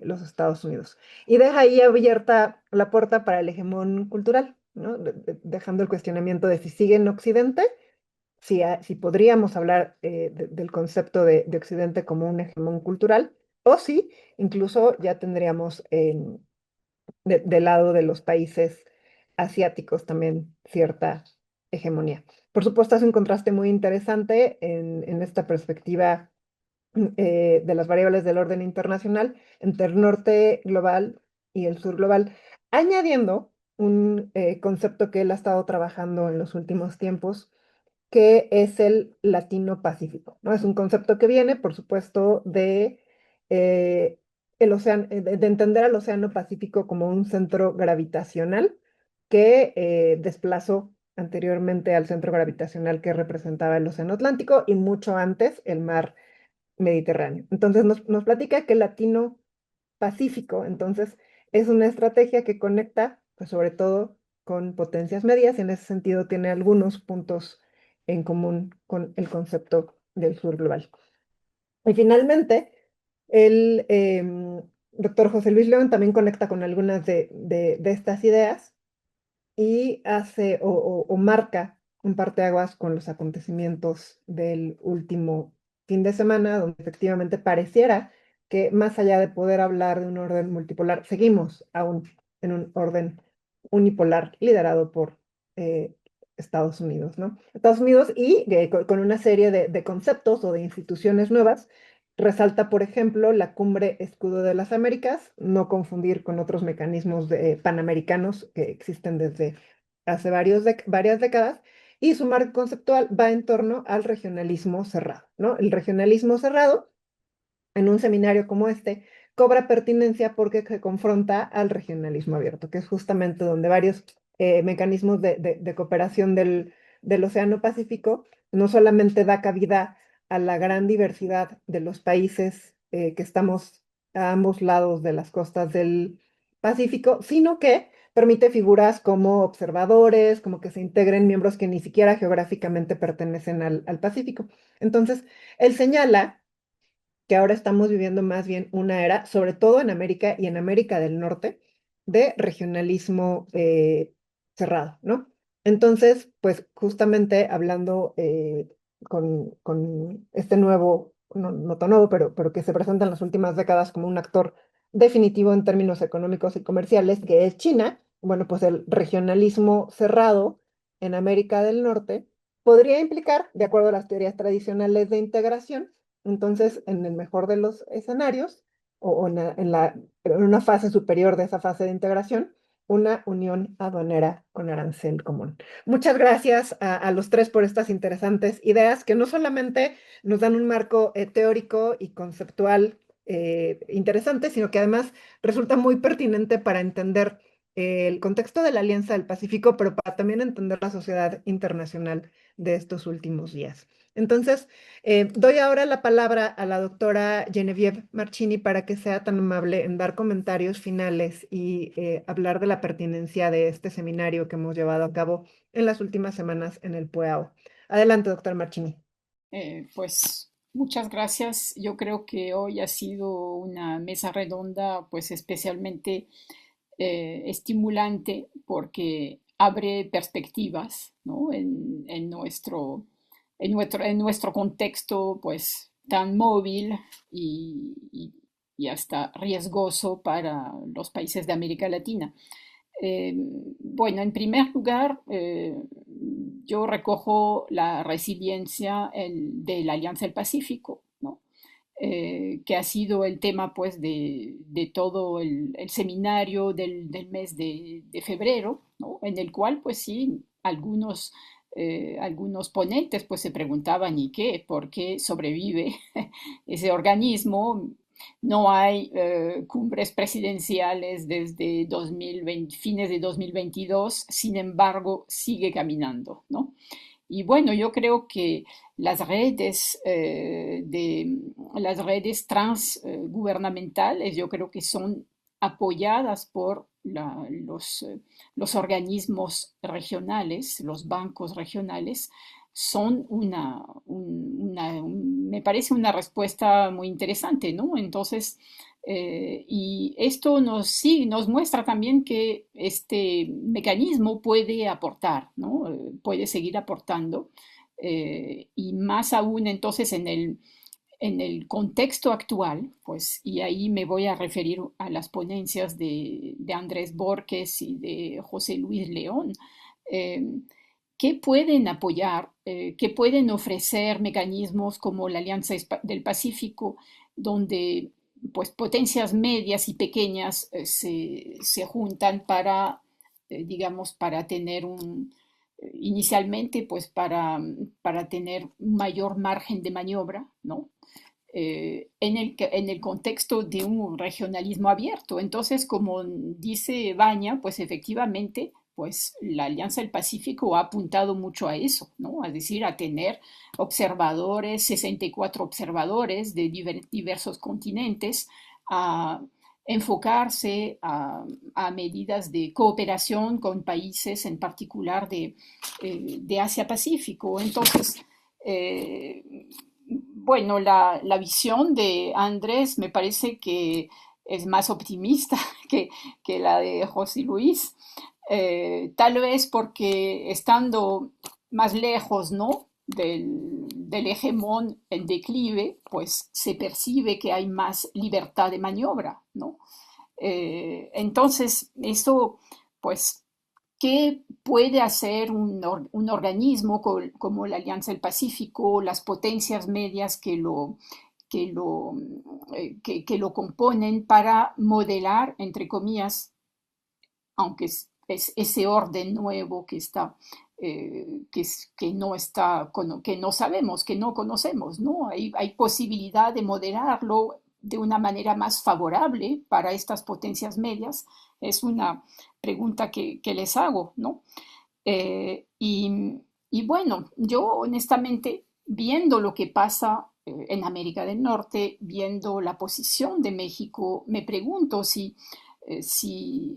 los Estados Unidos. Y deja ahí abierta la puerta para el hegemón cultural, ¿no? Dejando el cuestionamiento de si sigue en Occidente, si podríamos hablar del concepto de Occidente como un hegemón cultural, o si incluso ya tendríamos del lado de los países asiáticos también cierta hegemonía. Por supuesto, hace un contraste muy interesante en esta perspectiva de las variables del orden internacional entre el norte global y el sur global, añadiendo un concepto que él ha estado trabajando en los últimos tiempos, que es el latino-pacífico, ¿no? Es un concepto que viene, por supuesto, eh, de entender al Océano Pacífico como un centro gravitacional que desplazó anteriormente al centro gravitacional que representaba el Océano Atlántico y mucho antes el mar Mediterráneo. Entonces nos platica que el latino-pacífico, entonces, es una estrategia que conecta, pues sobre todo con potencias medias, y en ese sentido tiene algunos puntos en común con el concepto del sur global. Y finalmente, el doctor José Luis León también conecta con algunas de estas ideas y hace o marca un parteaguas con los acontecimientos del último fin de semana, donde efectivamente pareciera que más allá de poder hablar de un orden multipolar, seguimos aún en un orden unipolar liderado por eh, Estados Unidos, ¿no? Estados Unidos y con una serie de conceptos o de instituciones nuevas. Resalta, por ejemplo, la Cumbre Escudo de las Américas, no confundir con otros mecanismos panamericanos que existen desde hace varias décadas, y su marco conceptual va en torno al regionalismo cerrado, ¿no? El regionalismo cerrado, en un seminario como este, cobra pertinencia porque se confronta al regionalismo abierto, que es justamente donde varios mecanismos de cooperación del Océano Pacífico no solamente da cabida a la gran diversidad de los países que estamos a ambos lados de las costas del Pacífico, sino que permite figuras como observadores, como que se integren miembros que ni siquiera geográficamente pertenecen al Pacífico. Entonces, él señala que ahora estamos viviendo más bien una era, sobre todo en América y en América del Norte, de regionalismo cerrado, ¿no? Entonces, pues justamente hablando con este nuevo, no tan nuevo, pero que se presenta en las últimas décadas como un actor definitivo en términos económicos y comerciales, que es China, bueno, pues el regionalismo cerrado en América del Norte podría implicar, de acuerdo a las teorías tradicionales de integración, entonces, en el mejor de los escenarios, o en una fase superior de esa fase de integración, una unión aduanera con arancel común. Muchas gracias a los tres por estas interesantes ideas que no solamente nos dan un marco teórico y conceptual interesante, sino que además resulta muy pertinente para entender el contexto de la Alianza del Pacífico, pero para también entender la sociedad internacional de estos últimos días. Entonces, doy ahora la palabra a la doctora Genevieve Marchini para que sea tan amable en dar comentarios finales y hablar de la pertinencia de este seminario que hemos llevado a cabo en las últimas semanas en el PUEAO. Adelante, doctora Marchini. Pues muchas gracias. Yo creo que hoy ha sido una mesa redonda, pues especialmente estimulante porque abre perspectivas, ¿no? En nuestro contexto, pues tan móvil y hasta riesgoso para los países de América Latina. Bueno, en primer lugar, yo recojo la resiliencia de la Alianza del Pacífico, ¿no? Que ha sido el tema pues de todo el seminario del mes de febrero, ¿no? En el cual pues sí, algunos ponentes pues se preguntaban ¿y qué? ¿Por qué sobrevive ese organismo? No hay cumbres presidenciales desde 2020, fines de 2022, sin embargo, sigue caminando, ¿no? Y bueno, yo creo que las redes transgubernamentales, yo creo que son apoyadas por los organismos regionales, los bancos regionales, son me parece una respuesta muy interesante, ¿no? Entonces, y esto sí, nos muestra también que este mecanismo puede aportar, ¿no? Puede seguir aportando. Y más aún entonces en el contexto actual, pues, y ahí me voy a referir a las ponencias de Andrés Borges y de José Luis León, eh, que pueden apoyar, que pueden ofrecer mecanismos como la Alianza del Pacífico, donde pues potencias medias y pequeñas se juntan para, digamos, para tener inicialmente, pues para tener un mayor margen de maniobra, ¿no? En el contexto de un regionalismo abierto. Entonces, como dice Baña, pues efectivamente, pues la Alianza del Pacífico ha apuntado mucho a eso, ¿no? Es decir, a tener observadores, 64 observadores de diversos continentes, a enfocarse a medidas de cooperación con países en particular de Asia-Pacífico. Entonces, bueno, la visión de Andrés me parece que es más optimista que la de José Luis, tal vez porque estando más lejos, ¿no? Del hegemón en declive, pues se percibe que hay más libertad de maniobra, ¿no? Entonces, eso, pues, ¿qué puede hacer un organismo como la Alianza del Pacífico, las potencias medias que lo componen para modelar, entre comillas, aunque es ese orden nuevo que está que no está, que no sabemos, que no conocemos, ¿no? Hay posibilidad de moderarlo de una manera más favorable para estas potencias medias. Es una pregunta que les hago, ¿no? Y bueno, yo honestamente, viendo lo que pasa en América del Norte, viendo la posición de México, me pregunto si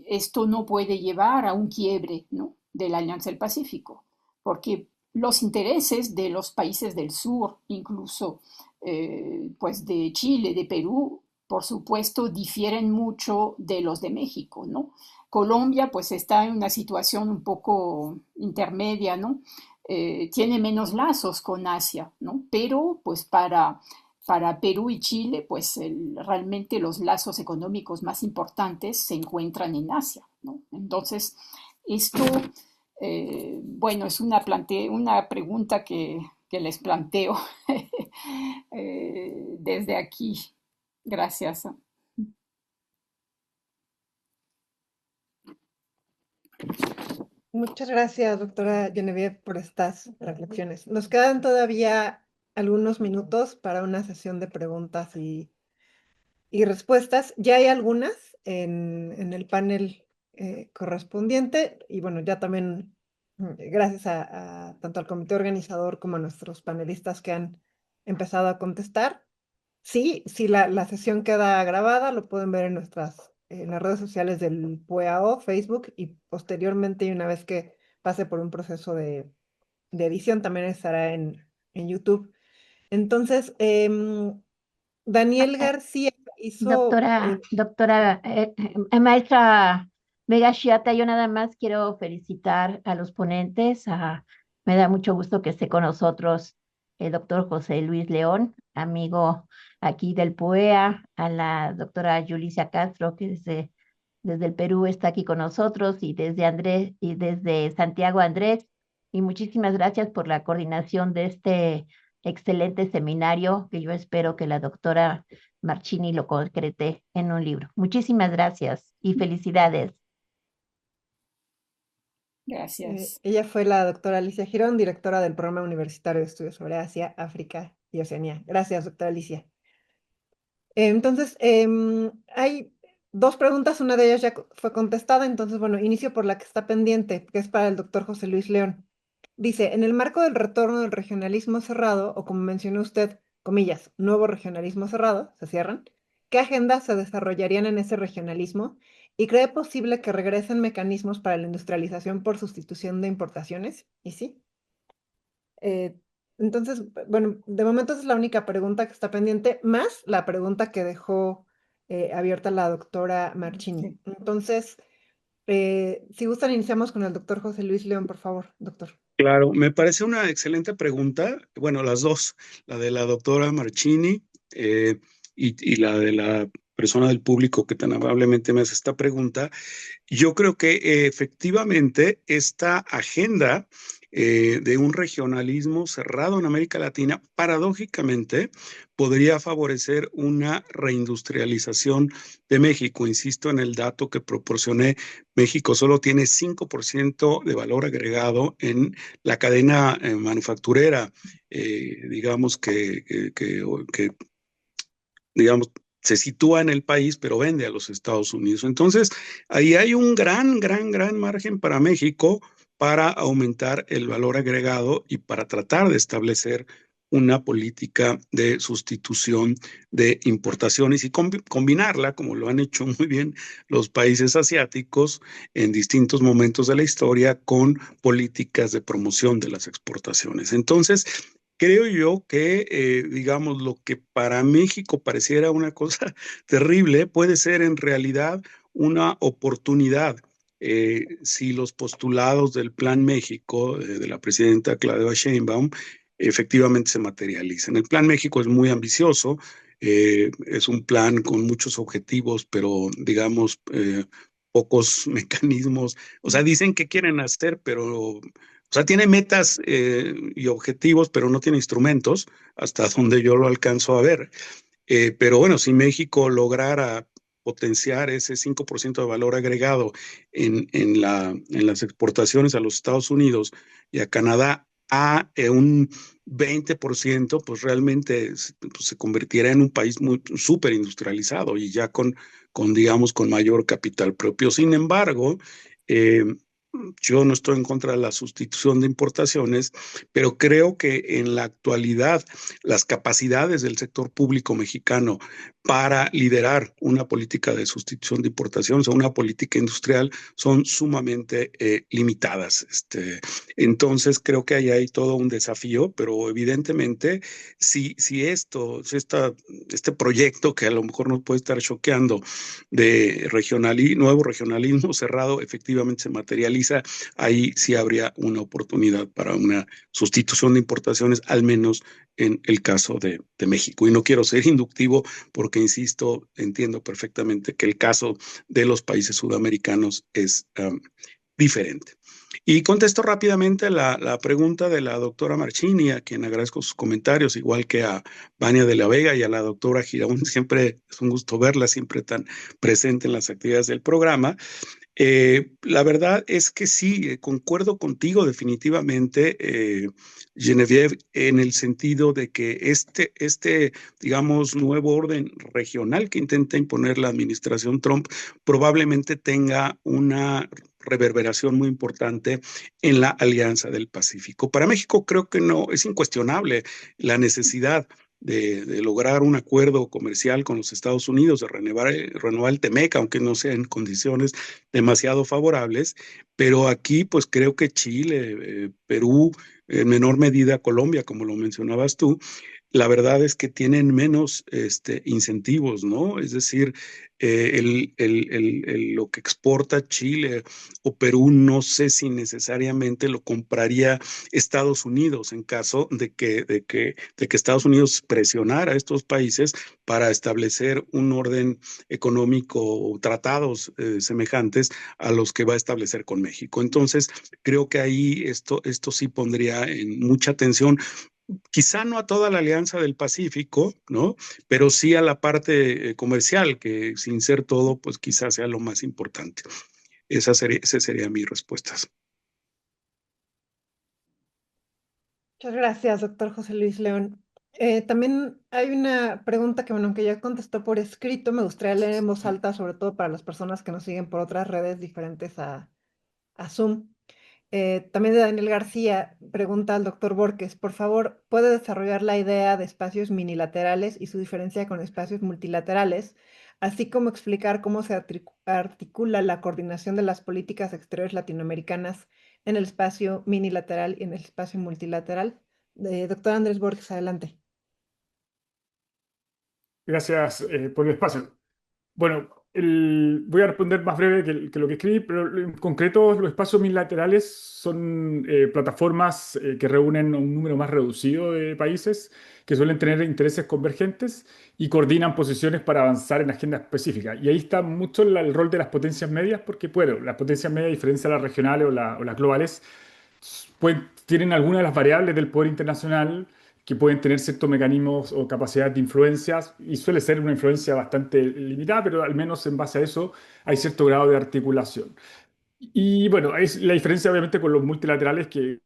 esto no puede llevar a un quiebre, ¿no?, de la Alianza del Pacífico, porque los intereses de los países del sur, incluso pues de Chile, de Perú, por supuesto, difieren mucho de los de México, ¿no? Colombia pues está en una situación un poco intermedia, ¿no? Tiene menos lazos con Asia, ¿no? Pero pues para Perú y Chile, pues realmente los lazos económicos más importantes se encuentran en Asia, ¿no? Entonces, esto, bueno, es una pregunta que les planteo desde aquí. Gracias. Muchas gracias, doctora Genevieve, por estas reflexiones. Nos quedan todavía algunos minutos para una sesión de preguntas y respuestas. Ya hay algunas en el panel correspondiente y bueno, ya también gracias a tanto al comité organizador como a nuestros panelistas que han empezado a contestar. Sí, si la sesión queda grabada, lo pueden ver en las redes sociales del PUEAO, Facebook, y posteriormente, y una vez que pase por un proceso de edición, también estará en YouTube. Entonces, Daniel García hizo... Maestra Vega Shiata, yo nada más quiero felicitar a los ponentes. Me da mucho gusto que esté con nosotros el doctor José Luis León, amigo aquí del PUEA, a la doctora Yulicia Castro, que desde el Perú está aquí con nosotros, y desde Santiago Andrés. Y muchísimas gracias por la coordinación de este excelente seminario, que yo espero que la doctora Marchini lo concrete en un libro. Muchísimas gracias y felicidades. Gracias. Ella fue la doctora Alicia Girón, directora del Programa Universitario de Estudios sobre Asia, África y Oceanía. Gracias, doctora Alicia. Entonces, hay dos preguntas, una de ellas ya fue contestada, entonces, bueno, inicio por la que está pendiente, que es para el doctor José Luis León. Dice, en el marco del retorno del regionalismo cerrado, o como mencionó usted, comillas, nuevo regionalismo cerrado, se cierran, ¿qué agendas se desarrollarían en ese regionalismo? ¿Y cree posible que regresen mecanismos para la industrialización por sustitución de importaciones? ¿Y sí? Entonces, bueno, de momento esa es la única pregunta que está pendiente, más la pregunta que dejó abierta la doctora Marchini. Sí. Entonces, si gustan, iniciamos con el doctor José Luis León, por favor, doctor. Claro, me parece una excelente pregunta. Bueno, las dos, la de la doctora Marchini y la de la persona del público que tan amablemente me hace esta pregunta. Yo creo que efectivamente esta agenda de un regionalismo cerrado en América Latina, paradójicamente, podría favorecer una reindustrialización de México. Insisto en el dato que proporcioné, México solo tiene 5% de valor agregado en la cadena manufacturera, digamos digamos, se sitúa en el país, pero vende a los Estados Unidos. Entonces, ahí hay un gran margen para México para aumentar el valor agregado y para tratar de establecer una política de sustitución de importaciones y combinarla, como lo han hecho muy bien los países asiáticos en distintos momentos de la historia, con políticas de promoción de las exportaciones. Entonces, creo yo que, digamos, lo que para México pareciera una cosa terrible puede ser en realidad una oportunidad. Si los postulados del Plan México de la presidenta Claudia Sheinbaum efectivamente se materializan. El Plan México es muy ambicioso, es un plan con muchos objetivos, pero digamos pocos mecanismos. O sea, dicen que quieren hacer, pero... O sea, tiene metas y objetivos, pero no tiene instrumentos, hasta donde yo lo alcanzo a ver. Pero bueno, si México lograra potenciar ese 5% de valor agregado en las exportaciones a los Estados Unidos y a Canadá a un 20%, pues realmente pues, se convertirá en un país muy súper industrializado y ya digamos, con mayor capital propio. Sin embargo, eh, yo no estoy en contra de la sustitución de importaciones, pero creo que en la actualidad las capacidades del sector público mexicano para liderar una política de sustitución de importaciones o una política industrial son sumamente limitadas. Entonces creo que ahí hay todo un desafío, pero evidentemente si este proyecto que a lo mejor nos puede estar choqueando de nuevo regionalismo cerrado efectivamente se materializa, ahí sí habría una oportunidad para una sustitución de importaciones, al menos en el caso de México. Y no quiero ser inductivo porque, insisto, entiendo perfectamente que el caso de los países sudamericanos es diferente. Y contesto rápidamente la pregunta de la doctora Marchini, a quien agradezco sus comentarios, igual que a Vania de la Vega y a la doctora Giraún. Siempre es un gusto verla, siempre tan presente en las actividades del programa. La verdad es que sí, concuerdo contigo definitivamente, Genevieve, en el sentido de que digamos, nuevo orden regional que intenta imponer la administración Trump probablemente tenga una reverberación muy importante en la Alianza del Pacífico. Para México creo que no, es incuestionable la necesidad de lograr un acuerdo comercial con los Estados Unidos, de renovar el TEMEC, aunque no sea en condiciones demasiado favorables, pero aquí pues creo que Chile, Perú, en menor medida Colombia, como lo mencionabas tú, la verdad es que tienen menos incentivos, ¿no? Es decir, lo que exporta Chile o Perú no sé si necesariamente lo compraría Estados Unidos en caso de que Estados Unidos presionara a estos países para establecer un orden económico o tratados semejantes a los que va a establecer con México. Entonces, creo que ahí esto sí pondría en mucha atención, quizá no a toda la Alianza del Pacífico, ¿no? Pero sí a la parte comercial, que sin ser todo, pues quizás sea lo más importante. Esa sería mi respuesta. Muchas gracias, doctor José Luis León. También hay una pregunta que, bueno, aunque ya contestó por escrito, me gustaría leer en voz alta, sobre todo para las personas que nos siguen por otras redes diferentes a Zoom. También de Daniel García, pregunta al doctor Borges, por favor, ¿puede desarrollar la idea de espacios minilaterales y su diferencia con espacios multilaterales, así como explicar cómo se articula la coordinación de las políticas exteriores latinoamericanas en el espacio minilateral y en el espacio multilateral? Doctor Andrés Borges, adelante. Gracias por el espacio. Bueno, voy a responder más breve que lo que escribí, pero en concreto los espacios bilaterales son plataformas que reúnen un número más reducido de países que suelen tener intereses convergentes y coordinan posiciones para avanzar en agendas específicas. Y ahí está mucho el rol de las potencias medias, porque, bueno, las potencias medias, a diferencia de las regionales o las globales, tienen algunas de las variables del poder internacional que pueden tener ciertos mecanismos o capacidades de influencias, y suele ser una influencia bastante limitada, pero al menos en base a eso hay cierto grado de articulación. Y bueno, es la diferencia obviamente con los multilaterales, que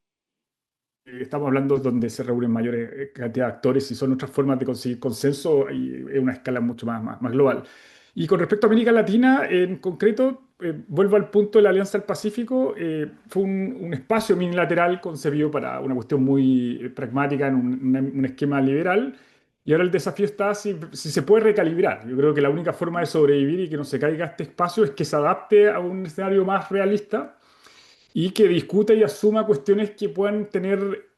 estamos hablando donde se reúnen mayores cantidad de actores y son otras formas de conseguir consenso y es una escala mucho más global. Y con respecto a América Latina, en concreto, vuelvo al punto de la Alianza del Pacífico, fue un espacio minilateral concebido para una cuestión muy pragmática en un esquema liberal. Y ahora el desafío está si se puede recalibrar. Yo creo que la única forma de sobrevivir y que no se caiga este espacio es que se adapte a un escenario más realista y que discuta y asuma cuestiones que puedan tener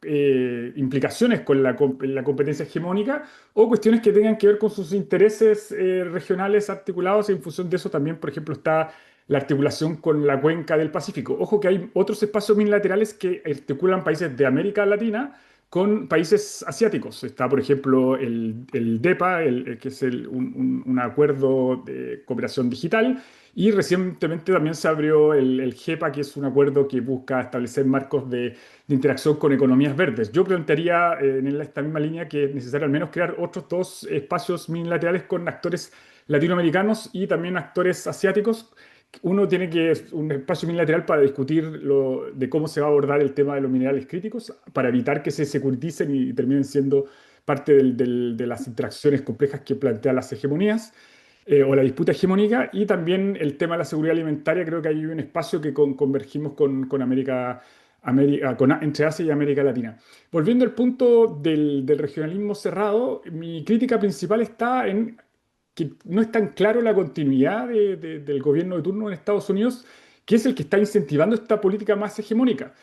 implicaciones con la competencia hegemónica o cuestiones que tengan que ver con sus intereses regionales articulados. Y en función de eso también, por ejemplo, está la articulación con la cuenca del Pacífico. Ojo que hay otros espacios bilaterales que articulan países de América Latina con países asiáticos. Está, por ejemplo, el DEPA, que es un acuerdo de cooperación digital, y recientemente también se abrió el GEPA, que es un acuerdo que busca establecer marcos de interacción con economías verdes. Yo plantearía en esta misma línea que es necesario al menos crear otros dos espacios bilaterales con actores latinoamericanos y también actores asiáticos. Uno tiene que un espacio unilateral para discutir de cómo se va a abordar el tema de los minerales críticos para evitar que se securiticen y terminen siendo parte de las interacciones complejas que plantean las hegemonías o la disputa hegemónica. Y también el tema de la seguridad alimentaria. Creo que hay un espacio que convergimos con entre Asia y América Latina. Volviendo al punto del regionalismo cerrado, mi crítica principal está en que no es tan claro la continuidad del gobierno de turno en Estados Unidos, que es el que está incentivando esta política más hegemónica.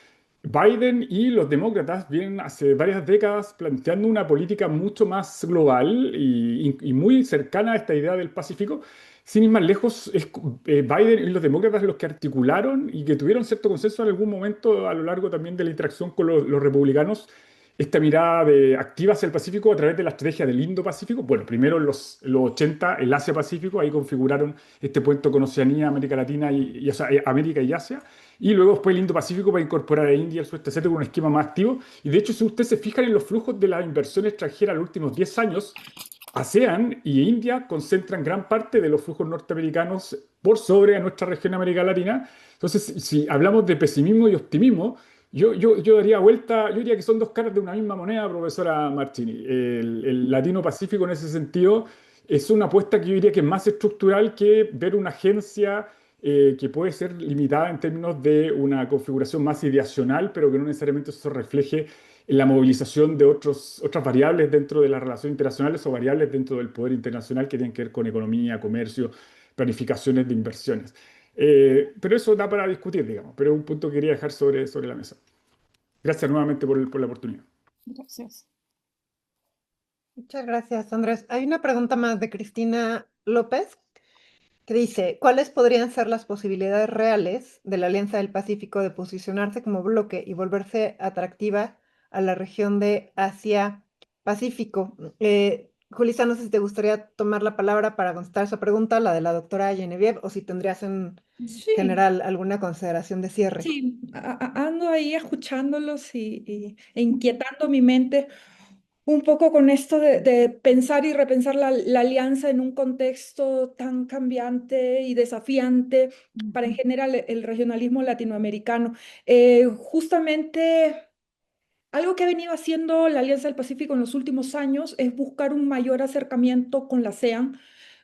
Biden y los demócratas vienen hace varias décadas planteando una política mucho más global y muy cercana a esta idea del Pacífico. Sin ir más lejos, es Biden y los demócratas los que articularon y que tuvieron cierto consenso en algún momento a lo largo también de la interacción con los republicanos esta mirada activa hacia el Pacífico a través de la estrategia del Indo-Pacífico. Bueno, primero en los 80, el Asia-Pacífico, ahí configuraron este puente con Oceanía, América Latina o sea, América y Asia. Y luego después el Indo-Pacífico para incorporar a India y el sudeste asiático con un esquema más activo. Y de hecho, si ustedes se fijan en los flujos de la inversión extranjera en los últimos 10 años, ASEAN y India concentran gran parte de los flujos norteamericanos por sobre a nuestra región de América Latina. Entonces, si hablamos de pesimismo y optimismo, yo daría vuelta, yo diría que son dos caras de una misma moneda, profesora Martini. El Latino-Pacífico en ese sentido es una apuesta que yo diría que es más estructural que ver una agencia que puede ser limitada en términos de una configuración más ideacional, pero que no necesariamente eso se refleje en la movilización de otras variables dentro de las relaciones internacionales o variables dentro del poder internacional que tienen que ver con economía, comercio, planificaciones de inversiones. Pero eso da para discutir, digamos, pero es un punto que quería dejar sobre la mesa. Gracias nuevamente por la oportunidad. Gracias. Muchas gracias, Andrés. Hay una pregunta más de Cristina López que dice, ¿cuáles podrían ser las posibilidades reales de la Alianza del Pacífico de posicionarse como bloque y volverse atractiva a la región de Asia-Pacífico? Julissa, no sé si te gustaría tomar la palabra para contestar esa pregunta, la de la doctora Genevieve, o si tendrías en Sí, general alguna consideración de cierre. sí, ando ahí escuchándolos e inquietando mi mente un poco con esto de pensar y repensar la alianza en un contexto tan cambiante y desafiante para en general el regionalismo latinoamericano. Justamente algo que ha venido haciendo la Alianza del Pacífico en los últimos años es buscar un mayor acercamiento con la ASEAN,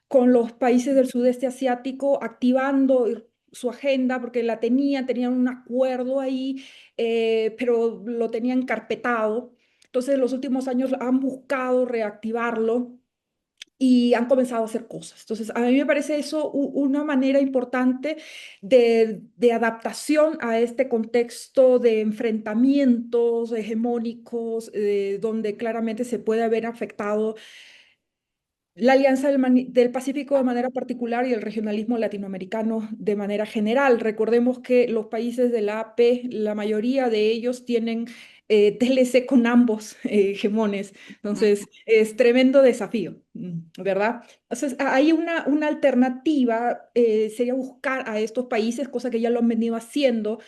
con los países del sudeste asiático, activando su agenda, porque tenían un acuerdo ahí, pero lo tenían encarpetado. Entonces, en los últimos años han buscado reactivarlo y han comenzado a hacer cosas. Entonces, a mí me parece eso una manera importante de adaptación a este contexto de enfrentamientos hegemónicos, donde claramente se puede haber afectado la Alianza del Pacífico de manera particular y el regionalismo latinoamericano de manera general. Recordemos que los países de la AP, la mayoría de ellos tienen TLC con ambos hegemones. Entonces, es tremendo desafío, ¿verdad? Entonces, hay una alternativa, sería buscar a estos países, cosa que ya lo han venido haciendo.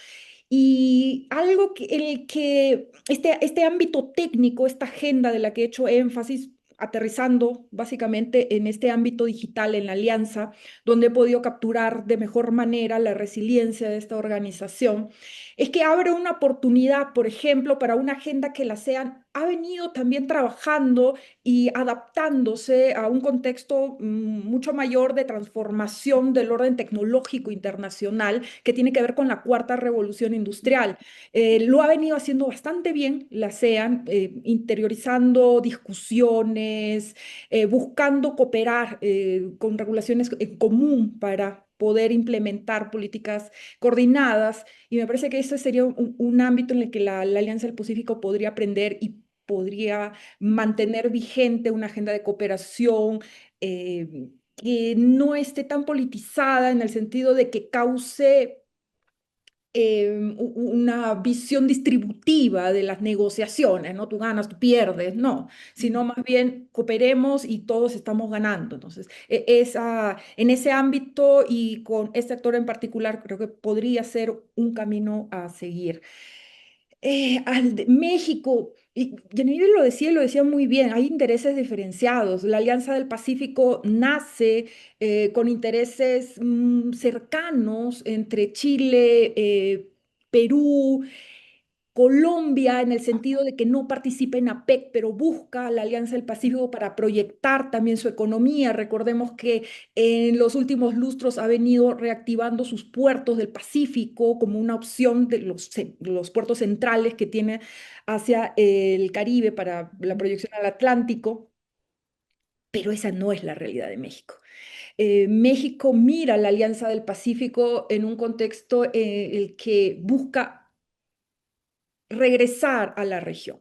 Y algo que este ámbito técnico, esta agenda de la que he hecho énfasis, aterrizando básicamente en este ámbito digital, en la alianza, donde he podido capturar de mejor manera la resiliencia de esta organización, es que abre una oportunidad, por ejemplo, para una agenda que la ASEAN ha venido también trabajando y adaptándose a un contexto mucho mayor de transformación del orden tecnológico internacional que tiene que ver con la cuarta revolución industrial. Lo ha venido haciendo bastante bien la ASEAN, interiorizando discusiones, buscando cooperar con regulaciones en común para poder implementar políticas coordinadas. Y me parece que ese sería un ámbito en el que la Alianza del Pacífico podría aprender y podría mantener vigente una agenda de cooperación que no esté tan politizada en el sentido de que cause una visión distributiva de las negociaciones, ¿no? Tú ganas, tú pierdes, no, sino más bien cooperemos y todos estamos ganando. Entonces, en ese ámbito y con este actor en particular, creo que podría ser un camino a seguir. México. Y Genevieve lo decía muy bien, hay intereses diferenciados. La Alianza del Pacífico nace con intereses cercanos entre Chile, Perú, Colombia, en el sentido de que no participa en APEC, pero busca la Alianza del Pacífico para proyectar también su economía. Recordemos que en los últimos lustros ha venido reactivando sus puertos del Pacífico como una opción de los puertos centrales que tiene hacia el Caribe para la proyección al Atlántico, pero esa no es la realidad de México. México mira la Alianza del Pacífico en un contexto el que busca regresar a la región,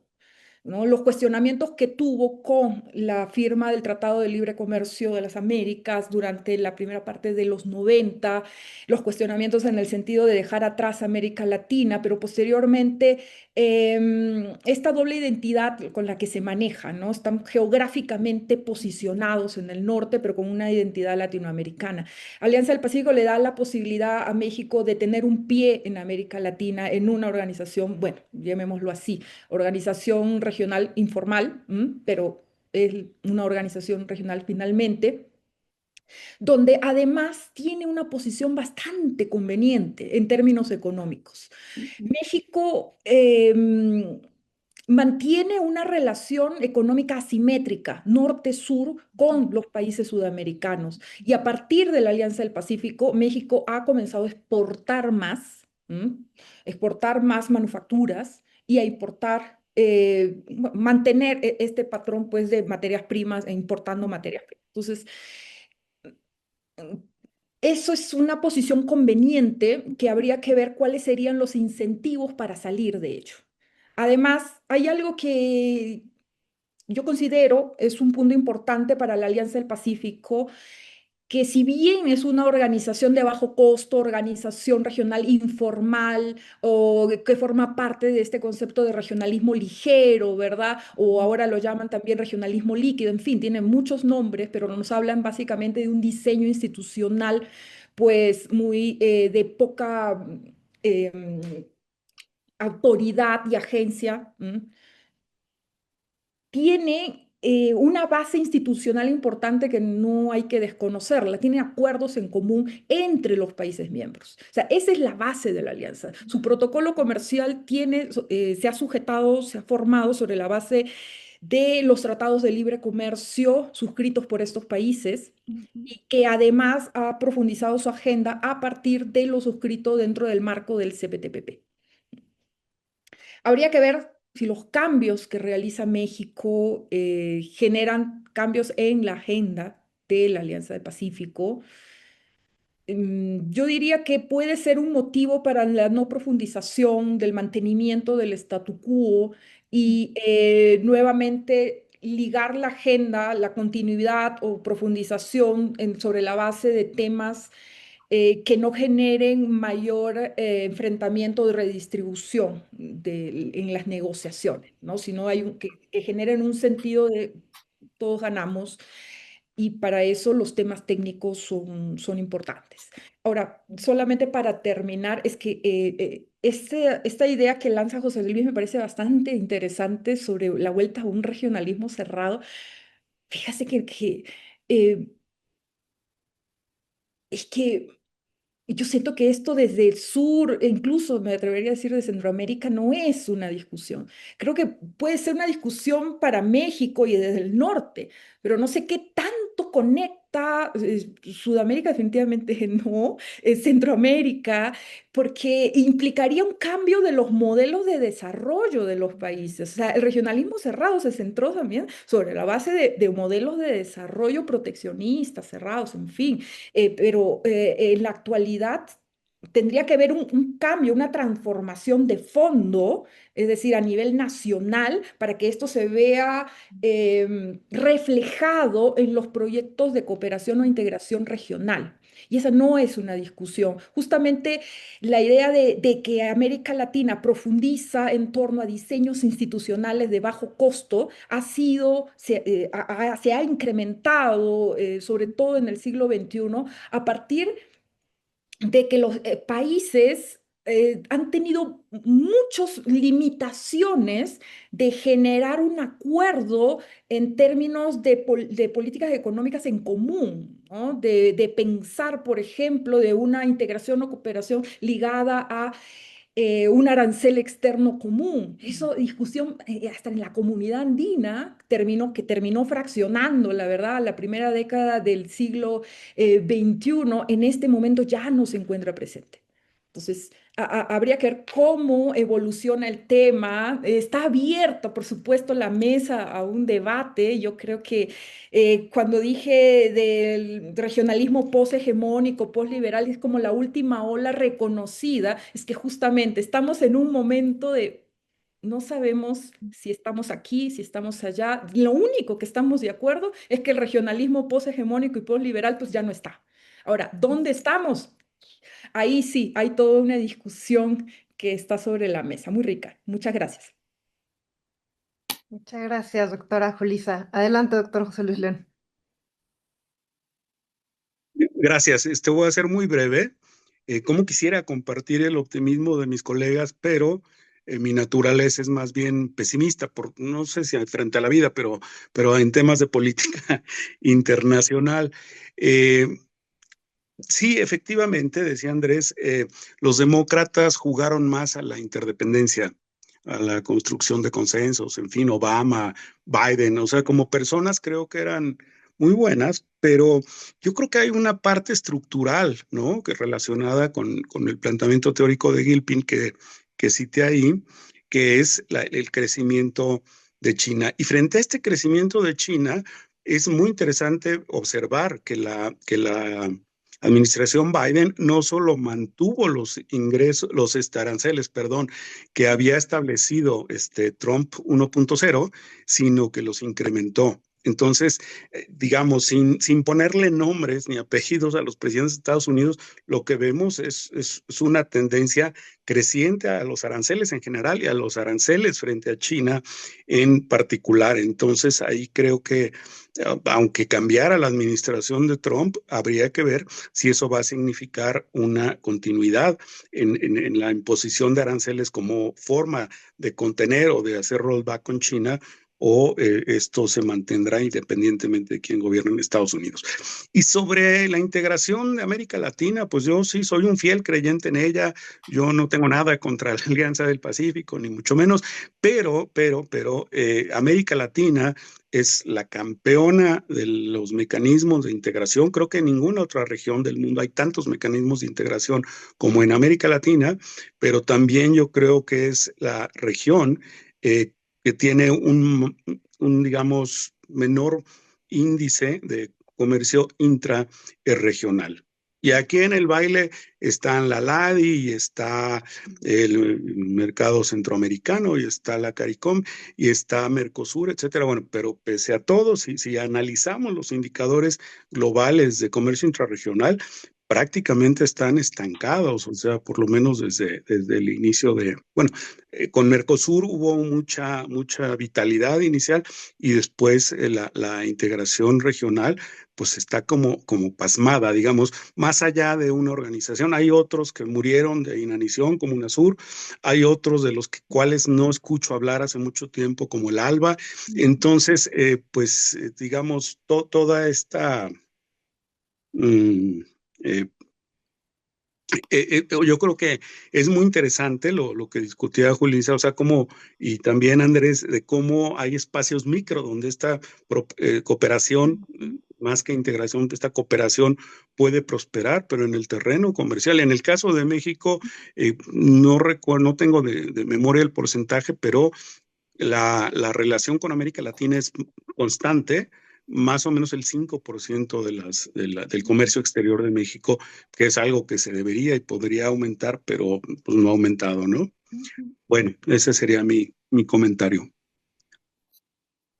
¿no? Los cuestionamientos que tuvo con la firma del Tratado de Libre Comercio de las Américas durante la primera parte de los 90, los cuestionamientos en el sentido de dejar atrás a América Latina, pero posteriormente esta doble identidad con la que se maneja, ¿no? Están geográficamente posicionados en el norte, pero con una identidad latinoamericana. Alianza del Pacífico le da la posibilidad a México de tener un pie en América Latina en una organización, bueno, llamémoslo así, organización regional informal, pero es una organización regional finalmente, donde además tiene una posición bastante conveniente en términos económicos. México mantiene una relación económica asimétrica, norte-sur, con los países sudamericanos. Y a partir de la Alianza del Pacífico, México ha comenzado a exportar más manufacturas y a importar, mantener este patrón pues, de materias primas e importando materias primas. Entonces, eso es una posición conveniente que habría que ver cuáles serían los incentivos para salir de ello. Además, hay algo que yo considero es un punto importante para la Alianza del Pacífico, que si bien es una organización de bajo costo, organización regional informal, o que forma parte de este concepto de regionalismo ligero, ¿verdad? O ahora lo llaman también regionalismo líquido, en fin, tiene muchos nombres, pero nos hablan básicamente de un diseño institucional, pues muy de poca em, autoridad y agencia. Tiene una base institucional importante que no hay que desconocerla, tiene acuerdos en común entre los países miembros. O sea, esa es la base de la alianza. Su protocolo comercial se ha sujetado, se ha formado sobre la base de los tratados de libre comercio suscritos por estos países y que además ha profundizado su agenda a partir de lo suscrito dentro del marco del CPTPP. Habría que ver si los cambios que realiza México generan cambios en la agenda de la Alianza del Pacífico. Yo diría que puede ser un motivo para la no profundización del mantenimiento del statu quo y nuevamente ligar la agenda, la continuidad o profundización sobre la base de temas que no generen mayor enfrentamiento de redistribución en las negociaciones, ¿no? Sino que generen un sentido de todos ganamos y para eso los temas técnicos son importantes. Ahora, solamente para terminar, es que esta idea que lanza José Luis me parece bastante interesante sobre la vuelta a un regionalismo cerrado. Fíjate eh, es que yo siento que esto desde el sur, e incluso me atrevería a decir de Centroamérica, no es una discusión. Creo que puede ser una discusión para México y desde el norte, pero no sé qué tanto conecta Sudamérica, definitivamente no, Centroamérica, porque implicaría un cambio de los modelos de desarrollo de los países. O sea, el regionalismo cerrado se centró también sobre la base de modelos de desarrollo proteccionistas, cerrados, en fin. Pero en la actualidad tendría que haber un cambio, una transformación de fondo, es decir, a nivel nacional, para que esto se vea reflejado en los proyectos de cooperación o integración regional. Y esa no es una discusión. Justamente la idea de que América Latina profundiza en torno a diseños institucionales de bajo costo se ha incrementado, sobre todo en el siglo XXI, a partir de que los países han tenido muchas limitaciones de generar un acuerdo en términos de políticas económicas en común, ¿no? De pensar, por ejemplo, de una integración o cooperación ligada a un arancel externo común. Eso, discusión, hasta en la comunidad andina, que terminó fraccionando, la verdad, la primera década del siglo XXI, en este momento ya no se encuentra presente. Entonces, habría que ver cómo evoluciona el tema. Está abierta, por supuesto, la mesa a un debate. Yo creo que cuando dije del regionalismo poshegemónico, posliberal, es como la última ola reconocida, es que justamente estamos en un momento de no sabemos si estamos aquí, si estamos allá. Lo único que estamos de acuerdo es que el regionalismo poshegemónico y posliberal pues ya no está. Ahora, ¿dónde estamos? Ahí sí, hay toda una discusión que está sobre la mesa, muy rica. Muchas gracias. Muchas gracias, doctora Julisa. Adelante, doctor José Luis León. Gracias. Voy a ser muy breve. Como quisiera compartir el optimismo de mis colegas, pero mi naturaleza es más bien pesimista, no sé si frente a la vida, pero en temas de política internacional. Eh, sí, efectivamente, decía Andrés, los demócratas jugaron más a la interdependencia, a la construcción de consensos, en fin, Obama, Biden, o sea, como personas creo que eran muy buenas, pero yo creo que hay una parte estructural, ¿no? Que relacionada con el planteamiento teórico de Gilpin que cité ahí, que es el crecimiento de China. Y frente a este crecimiento de China, es muy interesante observar que la administración Biden no solo mantuvo los ingresos, aranceles, perdón, que había establecido Trump 1.0, sino que los incrementó. Entonces, digamos, sin ponerle nombres ni apellidos a los presidentes de Estados Unidos, lo que vemos es una tendencia creciente a los aranceles en general y a los aranceles frente a China en particular. Entonces, ahí creo que, aunque cambiara la administración de Trump, habría que ver si eso va a significar una continuidad en la imposición de aranceles como forma de contener o de hacer rollback con China, o esto se mantendrá independientemente de quién gobierne en Estados Unidos. Y sobre la integración de América Latina, pues yo sí soy un fiel creyente en ella. Yo no tengo nada contra la Alianza del Pacífico, ni mucho menos, pero América Latina es la campeona de los mecanismos de integración. Creo que en ninguna otra región del mundo hay tantos mecanismos de integración como en América Latina, pero también yo creo que es la región que tiene digamos, menor índice de comercio intrarregional. Y aquí en el baile están la LADI, y está el mercado centroamericano, y está la CARICOM, y está Mercosur, etcétera. Bueno, pero pese a todo, si analizamos los indicadores globales de comercio intrarregional, prácticamente están estancados, o sea, por lo menos desde el inicio bueno, con Mercosur hubo mucha vitalidad inicial, y después la integración regional pues está como pasmada, digamos, más allá de una organización. Hay otros que murieron de inanición, como UNASUR, hay otros de los cuales no escucho hablar hace mucho tiempo, como el ALBA. Entonces, pues, digamos, toda esta... eh, yo creo que es muy interesante lo que discutía Julissa, o sea, y también Andrés, de cómo hay espacios micro donde esta cooperación, más que integración, esta cooperación puede prosperar, pero en el terreno comercial. En el caso de México, no recuerdo, no tengo de memoria el porcentaje, pero la relación con América Latina es constante, más o menos el 5% del comercio exterior de México, que es algo que se debería y podría aumentar, pero pues no ha aumentado, ¿no? Bueno, ese sería mi comentario.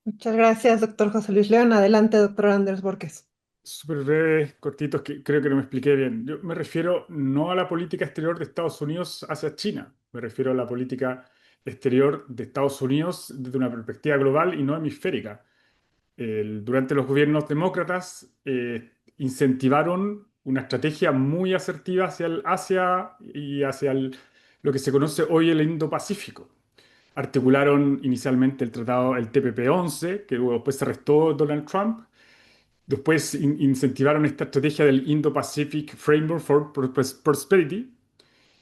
Muchas gracias, doctor José Luis León. Adelante, doctor Andrés Borges. Súper breves, cortitos, que creo que no me expliqué bien. Yo me refiero no a la política exterior de Estados Unidos hacia China, me refiero a la política exterior de Estados Unidos desde una perspectiva global y no hemisférica. Durante los gobiernos demócratas incentivaron una estrategia muy asertiva hacia el Asia y hacia lo que se conoce hoy el Indo-Pacífico. Articularon inicialmente el tratado, el TPP-11, que luego después se restó Donald Trump. Después incentivaron esta estrategia del Indo-Pacific Framework for Prosperity.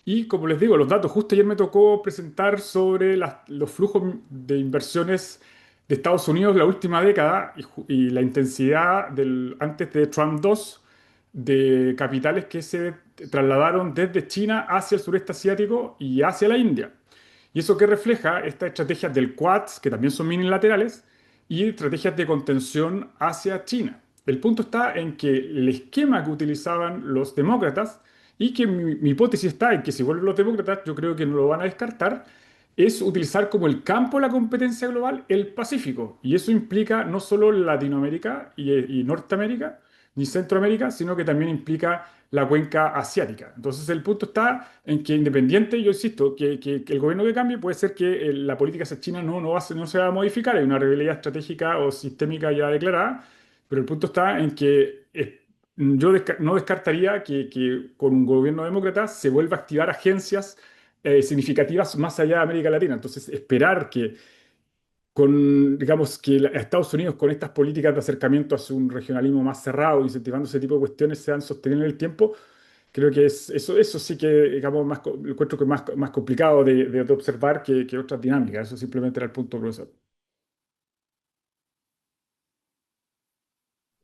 Y como les digo, los datos, justo ayer me tocó presentar sobre los flujos de inversiones de Estados Unidos la última década y la intensidad antes de Trump 2 de capitales que se trasladaron desde China hacia el sureste asiático y hacia la India. ¿Y eso qué refleja? Estas estrategias del Quad, que también son minilaterales, y estrategias de contención hacia China. El punto está en que el esquema que utilizaban los demócratas, y que mi hipótesis está en que si vuelven los demócratas, yo creo que no lo van a descartar, es utilizar como el campo de la competencia global el Pacífico. Y eso implica no solo Latinoamérica y Norteamérica, ni Centroamérica, sino que también implica la cuenca asiática. Entonces el punto está en que independiente, yo insisto, que el gobierno que cambie puede ser que la política hacia China no se va a modificar, hay una rivalidad estratégica o sistémica ya declarada, pero el punto está en que yo no descartaría que con un gobierno demócrata se vuelva a activar agencias significativas más allá de América Latina. Entonces esperar que digamos, que Estados Unidos con estas políticas de acercamiento hacia un regionalismo más cerrado, incentivando ese tipo de cuestiones, sean sostenibles en el tiempo, creo que eso sí que, digamos, encuentro que es más complicado de observar que otras dinámicas. Eso simplemente era el punto, profesor.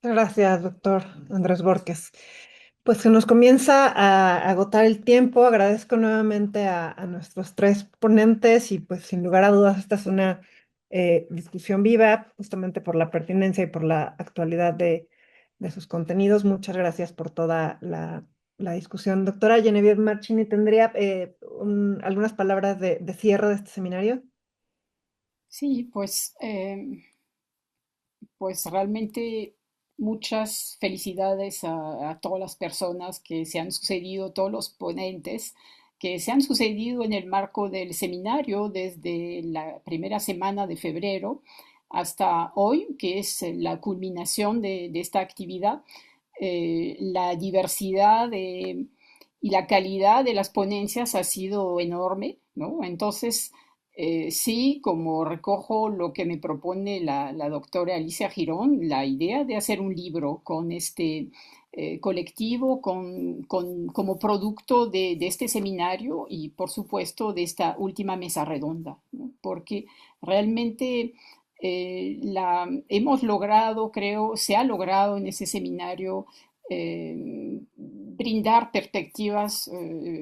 Gracias, doctor Andrés Borges. Pues se nos comienza a agotar el tiempo. Agradezco nuevamente a nuestros tres ponentes y pues sin lugar a dudas esta es una discusión viva, justamente por la pertinencia y por la actualidad de sus contenidos. Muchas gracias por toda la discusión. Doctora Genevieve Marchini, ¿tendría algunas palabras de cierre de este seminario? Sí, pues realmente muchas felicidades a todas las personas que se han sucedido, todos los ponentes que se han sucedido en el marco del seminario desde la primera semana de febrero hasta hoy, que es la culminación de esta actividad. La diversidad y la calidad de las ponencias ha sido enorme, ¿no? Entonces, sí, como recojo lo que me propone la doctora Alicia Girón, la idea de hacer un libro con este colectivo, como producto de este seminario y por supuesto de esta última mesa redonda, ¿no? Porque realmente hemos logrado, creo, se ha logrado en ese seminario brindar perspectivas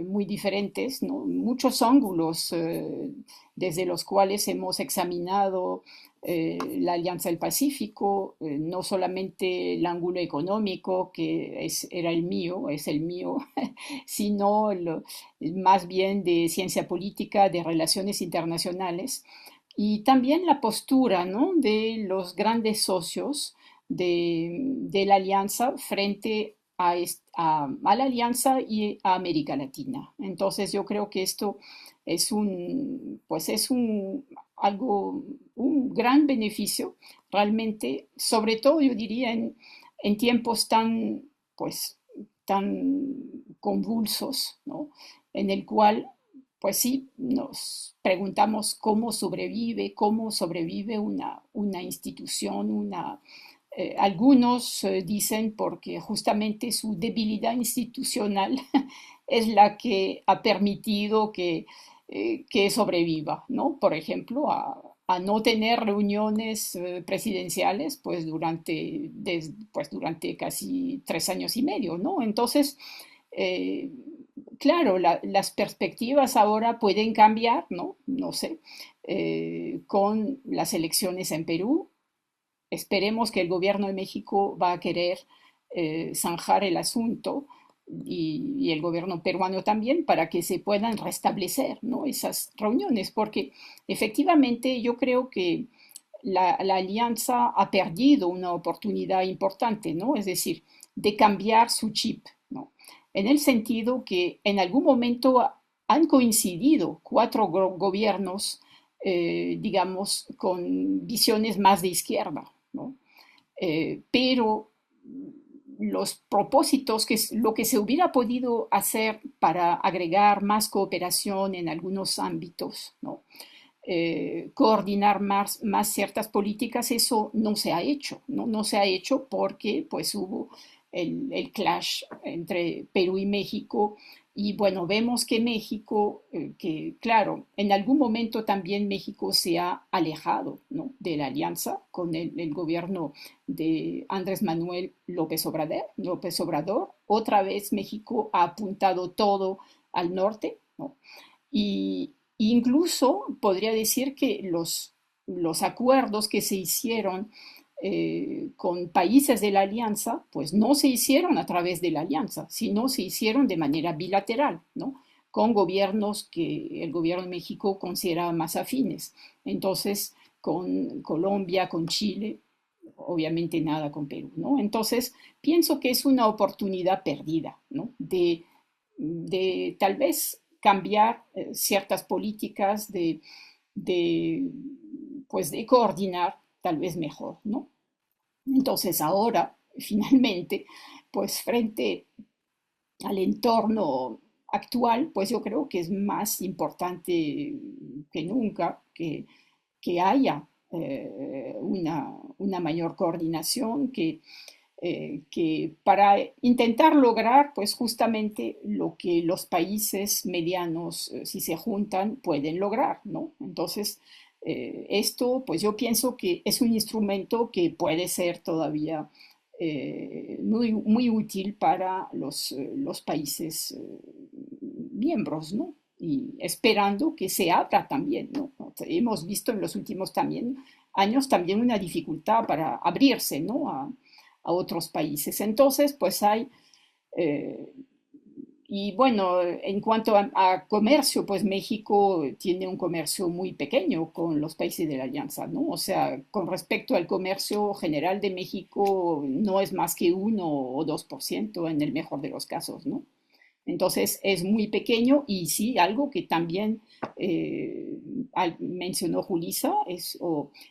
muy diferentes, ¿no? Muchos ángulos desde los cuales hemos examinado la Alianza del Pacífico, no solamente el ángulo económico, que era el mío, es el mío, sino más bien de ciencia política, de relaciones internacionales, y también la postura, ¿no?, de los grandes socios de la alianza frente a la alianza y a América Latina. Entonces yo creo que esto pues es un gran beneficio realmente, sobre todo yo diría en tiempos pues, tan convulsos, ¿no? En el cual pues sí, nos preguntamos cómo sobrevive una institución, algunos dicen porque justamente su debilidad institucional es la que ha permitido que sobreviva, ¿no? Por ejemplo, a no tener reuniones presidenciales pues durante casi 3 años y medio, ¿no? Entonces, eh, claro, las perspectivas ahora pueden cambiar, ¿no? No sé, con las elecciones en Perú. Esperemos que el gobierno de México va a querer zanjar el asunto y el gobierno peruano también para que se puedan restablecer, ¿no?, esas reuniones, porque efectivamente yo creo que la alianza ha perdido una oportunidad importante, ¿no? Es decir, de cambiar su chip, ¿no? En el sentido que en algún momento han coincidido cuatro gobiernos, digamos, con visiones más de izquierda, ¿no? Pero los propósitos, lo que se hubiera podido hacer para agregar más cooperación en algunos ámbitos, ¿no? Coordinar más ciertas políticas, eso no se ha hecho, ¿no? No se ha hecho porque pues hubo el clash entre Perú y México y bueno, vemos que México, que claro, en algún momento también México se ha alejado, ¿no?, de la alianza con el gobierno de Andrés Manuel López Obrador. Otra vez México ha apuntado todo al norte, ¿no? Y incluso podría decir que los acuerdos que se hicieron con países de la alianza, pues no se hicieron a través de la alianza, sino se hicieron de manera bilateral, ¿no?, con gobiernos que el gobierno de México considera más afines. Entonces, con Colombia, con Chile, obviamente nada con Perú, ¿no? Entonces, pienso que es una oportunidad perdida, ¿no?, de tal vez cambiar ciertas políticas, de, pues de coordinar tal vez mejor, ¿no? Entonces ahora, finalmente, pues frente al entorno actual, pues yo creo que es más importante que nunca que haya una mayor coordinación, que para intentar lograr pues justamente lo que los países medianos, si se juntan, pueden lograr, ¿no? Entonces, esto pues yo pienso que es un instrumento que puede ser todavía muy útil para los países miembros, ¿no? Y esperando que se abra también, ¿no? Hemos visto en los últimos años también una dificultad para abrirse, ¿no?, a otros países. Entonces, pues hay, eh, y bueno, en cuanto a comercio, pues México tiene un comercio muy pequeño con los países de la alianza, ¿no? O sea, con respecto al comercio general de México, no es más que 1 o 2% en el mejor de los casos, ¿no? Entonces es muy pequeño y sí, algo que también mencionó Julisa es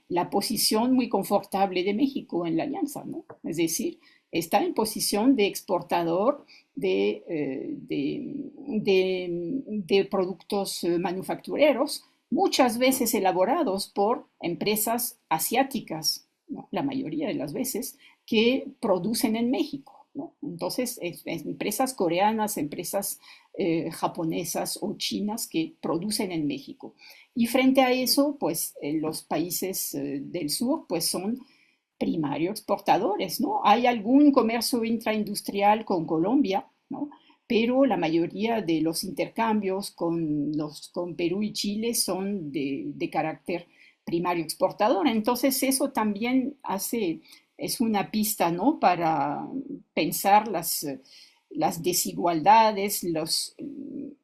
la posición muy confortable de México en la alianza, ¿no? Es decir, está en posición de exportador de productos manufactureros, muchas veces elaborados por empresas asiáticas, ¿no?, la mayoría de las veces, que producen en México, ¿no? Entonces, empresas coreanas, empresas japonesas o chinas que producen en México. Y frente a eso, pues los países del sur pues son primario exportadores, ¿no? Hay algún comercio intraindustrial con Colombia, ¿no? Pero la mayoría de los intercambios con Perú y Chile son de carácter primario exportador. Entonces eso también es una pista, ¿no?, para pensar las desigualdades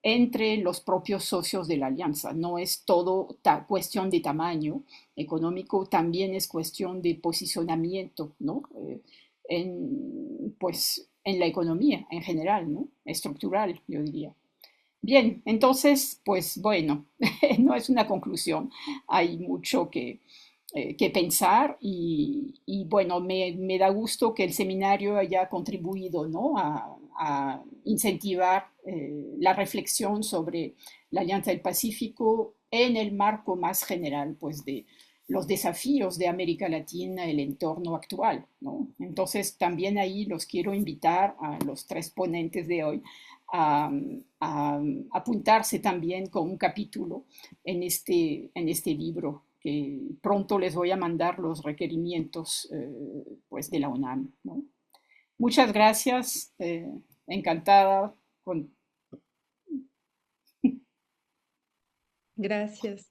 entre los propios socios de la alianza. No es todo cuestión de tamaño económico, también es cuestión de posicionamiento, ¿no?, pues, en la economía en general, ¿no?, estructural, yo diría. Bien, entonces, pues bueno, no es una conclusión, hay mucho que pensar y bueno, me da gusto que el seminario haya contribuido, ¿no?, a incentivar la reflexión sobre la Alianza del Pacífico en el marco más general, pues, de los desafíos de América Latina, el entorno actual, ¿no? Entonces, también ahí los quiero invitar a los tres ponentes de hoy a, a apuntarse también con un capítulo en este libro, que pronto les voy a mandar los requerimientos pues de la UNAM, ¿no? Muchas gracias, encantada con... Gracias.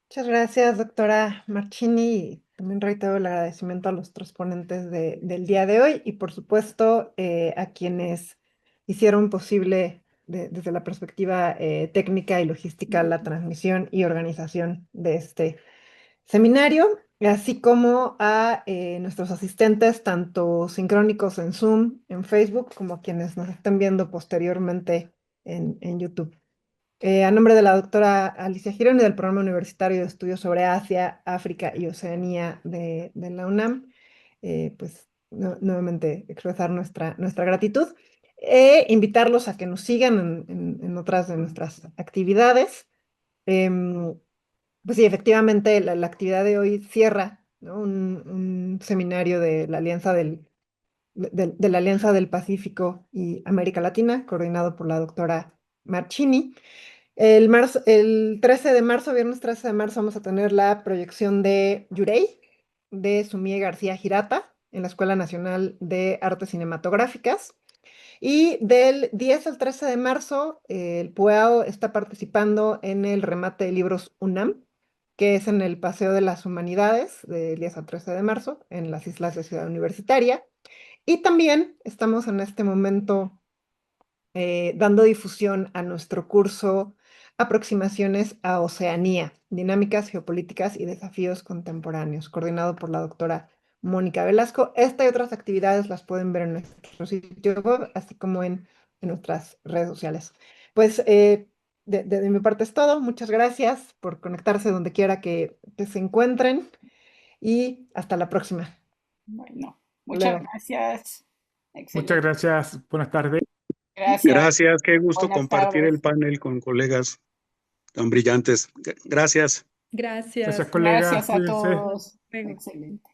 Muchas gracias, doctora Marchini. Y también reitero el agradecimiento a los tres ponentes del día de hoy y, por supuesto, a quienes hicieron posible desde la perspectiva técnica y logística la transmisión y organización de este seminario, así como a nuestros asistentes, tanto sincrónicos en Zoom, en Facebook, como a quienes nos estén viendo posteriormente en YouTube. A nombre de la doctora Alicia Girón y del Programa Universitario de Estudios sobre Asia, África y Oceanía de la UNAM, pues nuevamente expresar nuestra gratitud e invitarlos a que nos sigan en otras de nuestras actividades. Pues sí, efectivamente, la actividad de hoy cierra, ¿no? Un seminario de la Alianza de la Alianza del Pacífico y América Latina, coordinado por la doctora Marchini. El 13 de marzo, viernes 13 de marzo, vamos a tener la proyección de Yurei, de Sumie García Hirata, en la Escuela Nacional de Artes Cinematográficas. Y del 10 al 13 de marzo, el PUEAO está participando en el remate de libros UNAM, que es en el Paseo de las Humanidades, del 10 al 13 de marzo, en las islas de Ciudad Universitaria. Y también estamos en este momento dando difusión a nuestro curso Aproximaciones a Oceanía, Dinámicas Geopolíticas y Desafíos Contemporáneos, coordinado por la doctora Mónica Velasco. Esta y otras actividades las pueden ver en nuestro sitio web, así como en nuestras redes sociales. Pues de mi parte es todo. Muchas gracias por conectarse donde quiera que se encuentren y hasta la próxima. Bueno, muchas Luego. gracias. Muchas Excelente. gracias. Buenas tardes. Gracias. Gracias, qué gusto Buenas compartir tardes. el panel con colegas tan brillantes. Gracias. Gracias. Gracias, colegas. Gracias a Cuídense. todos. Luego. Excelente.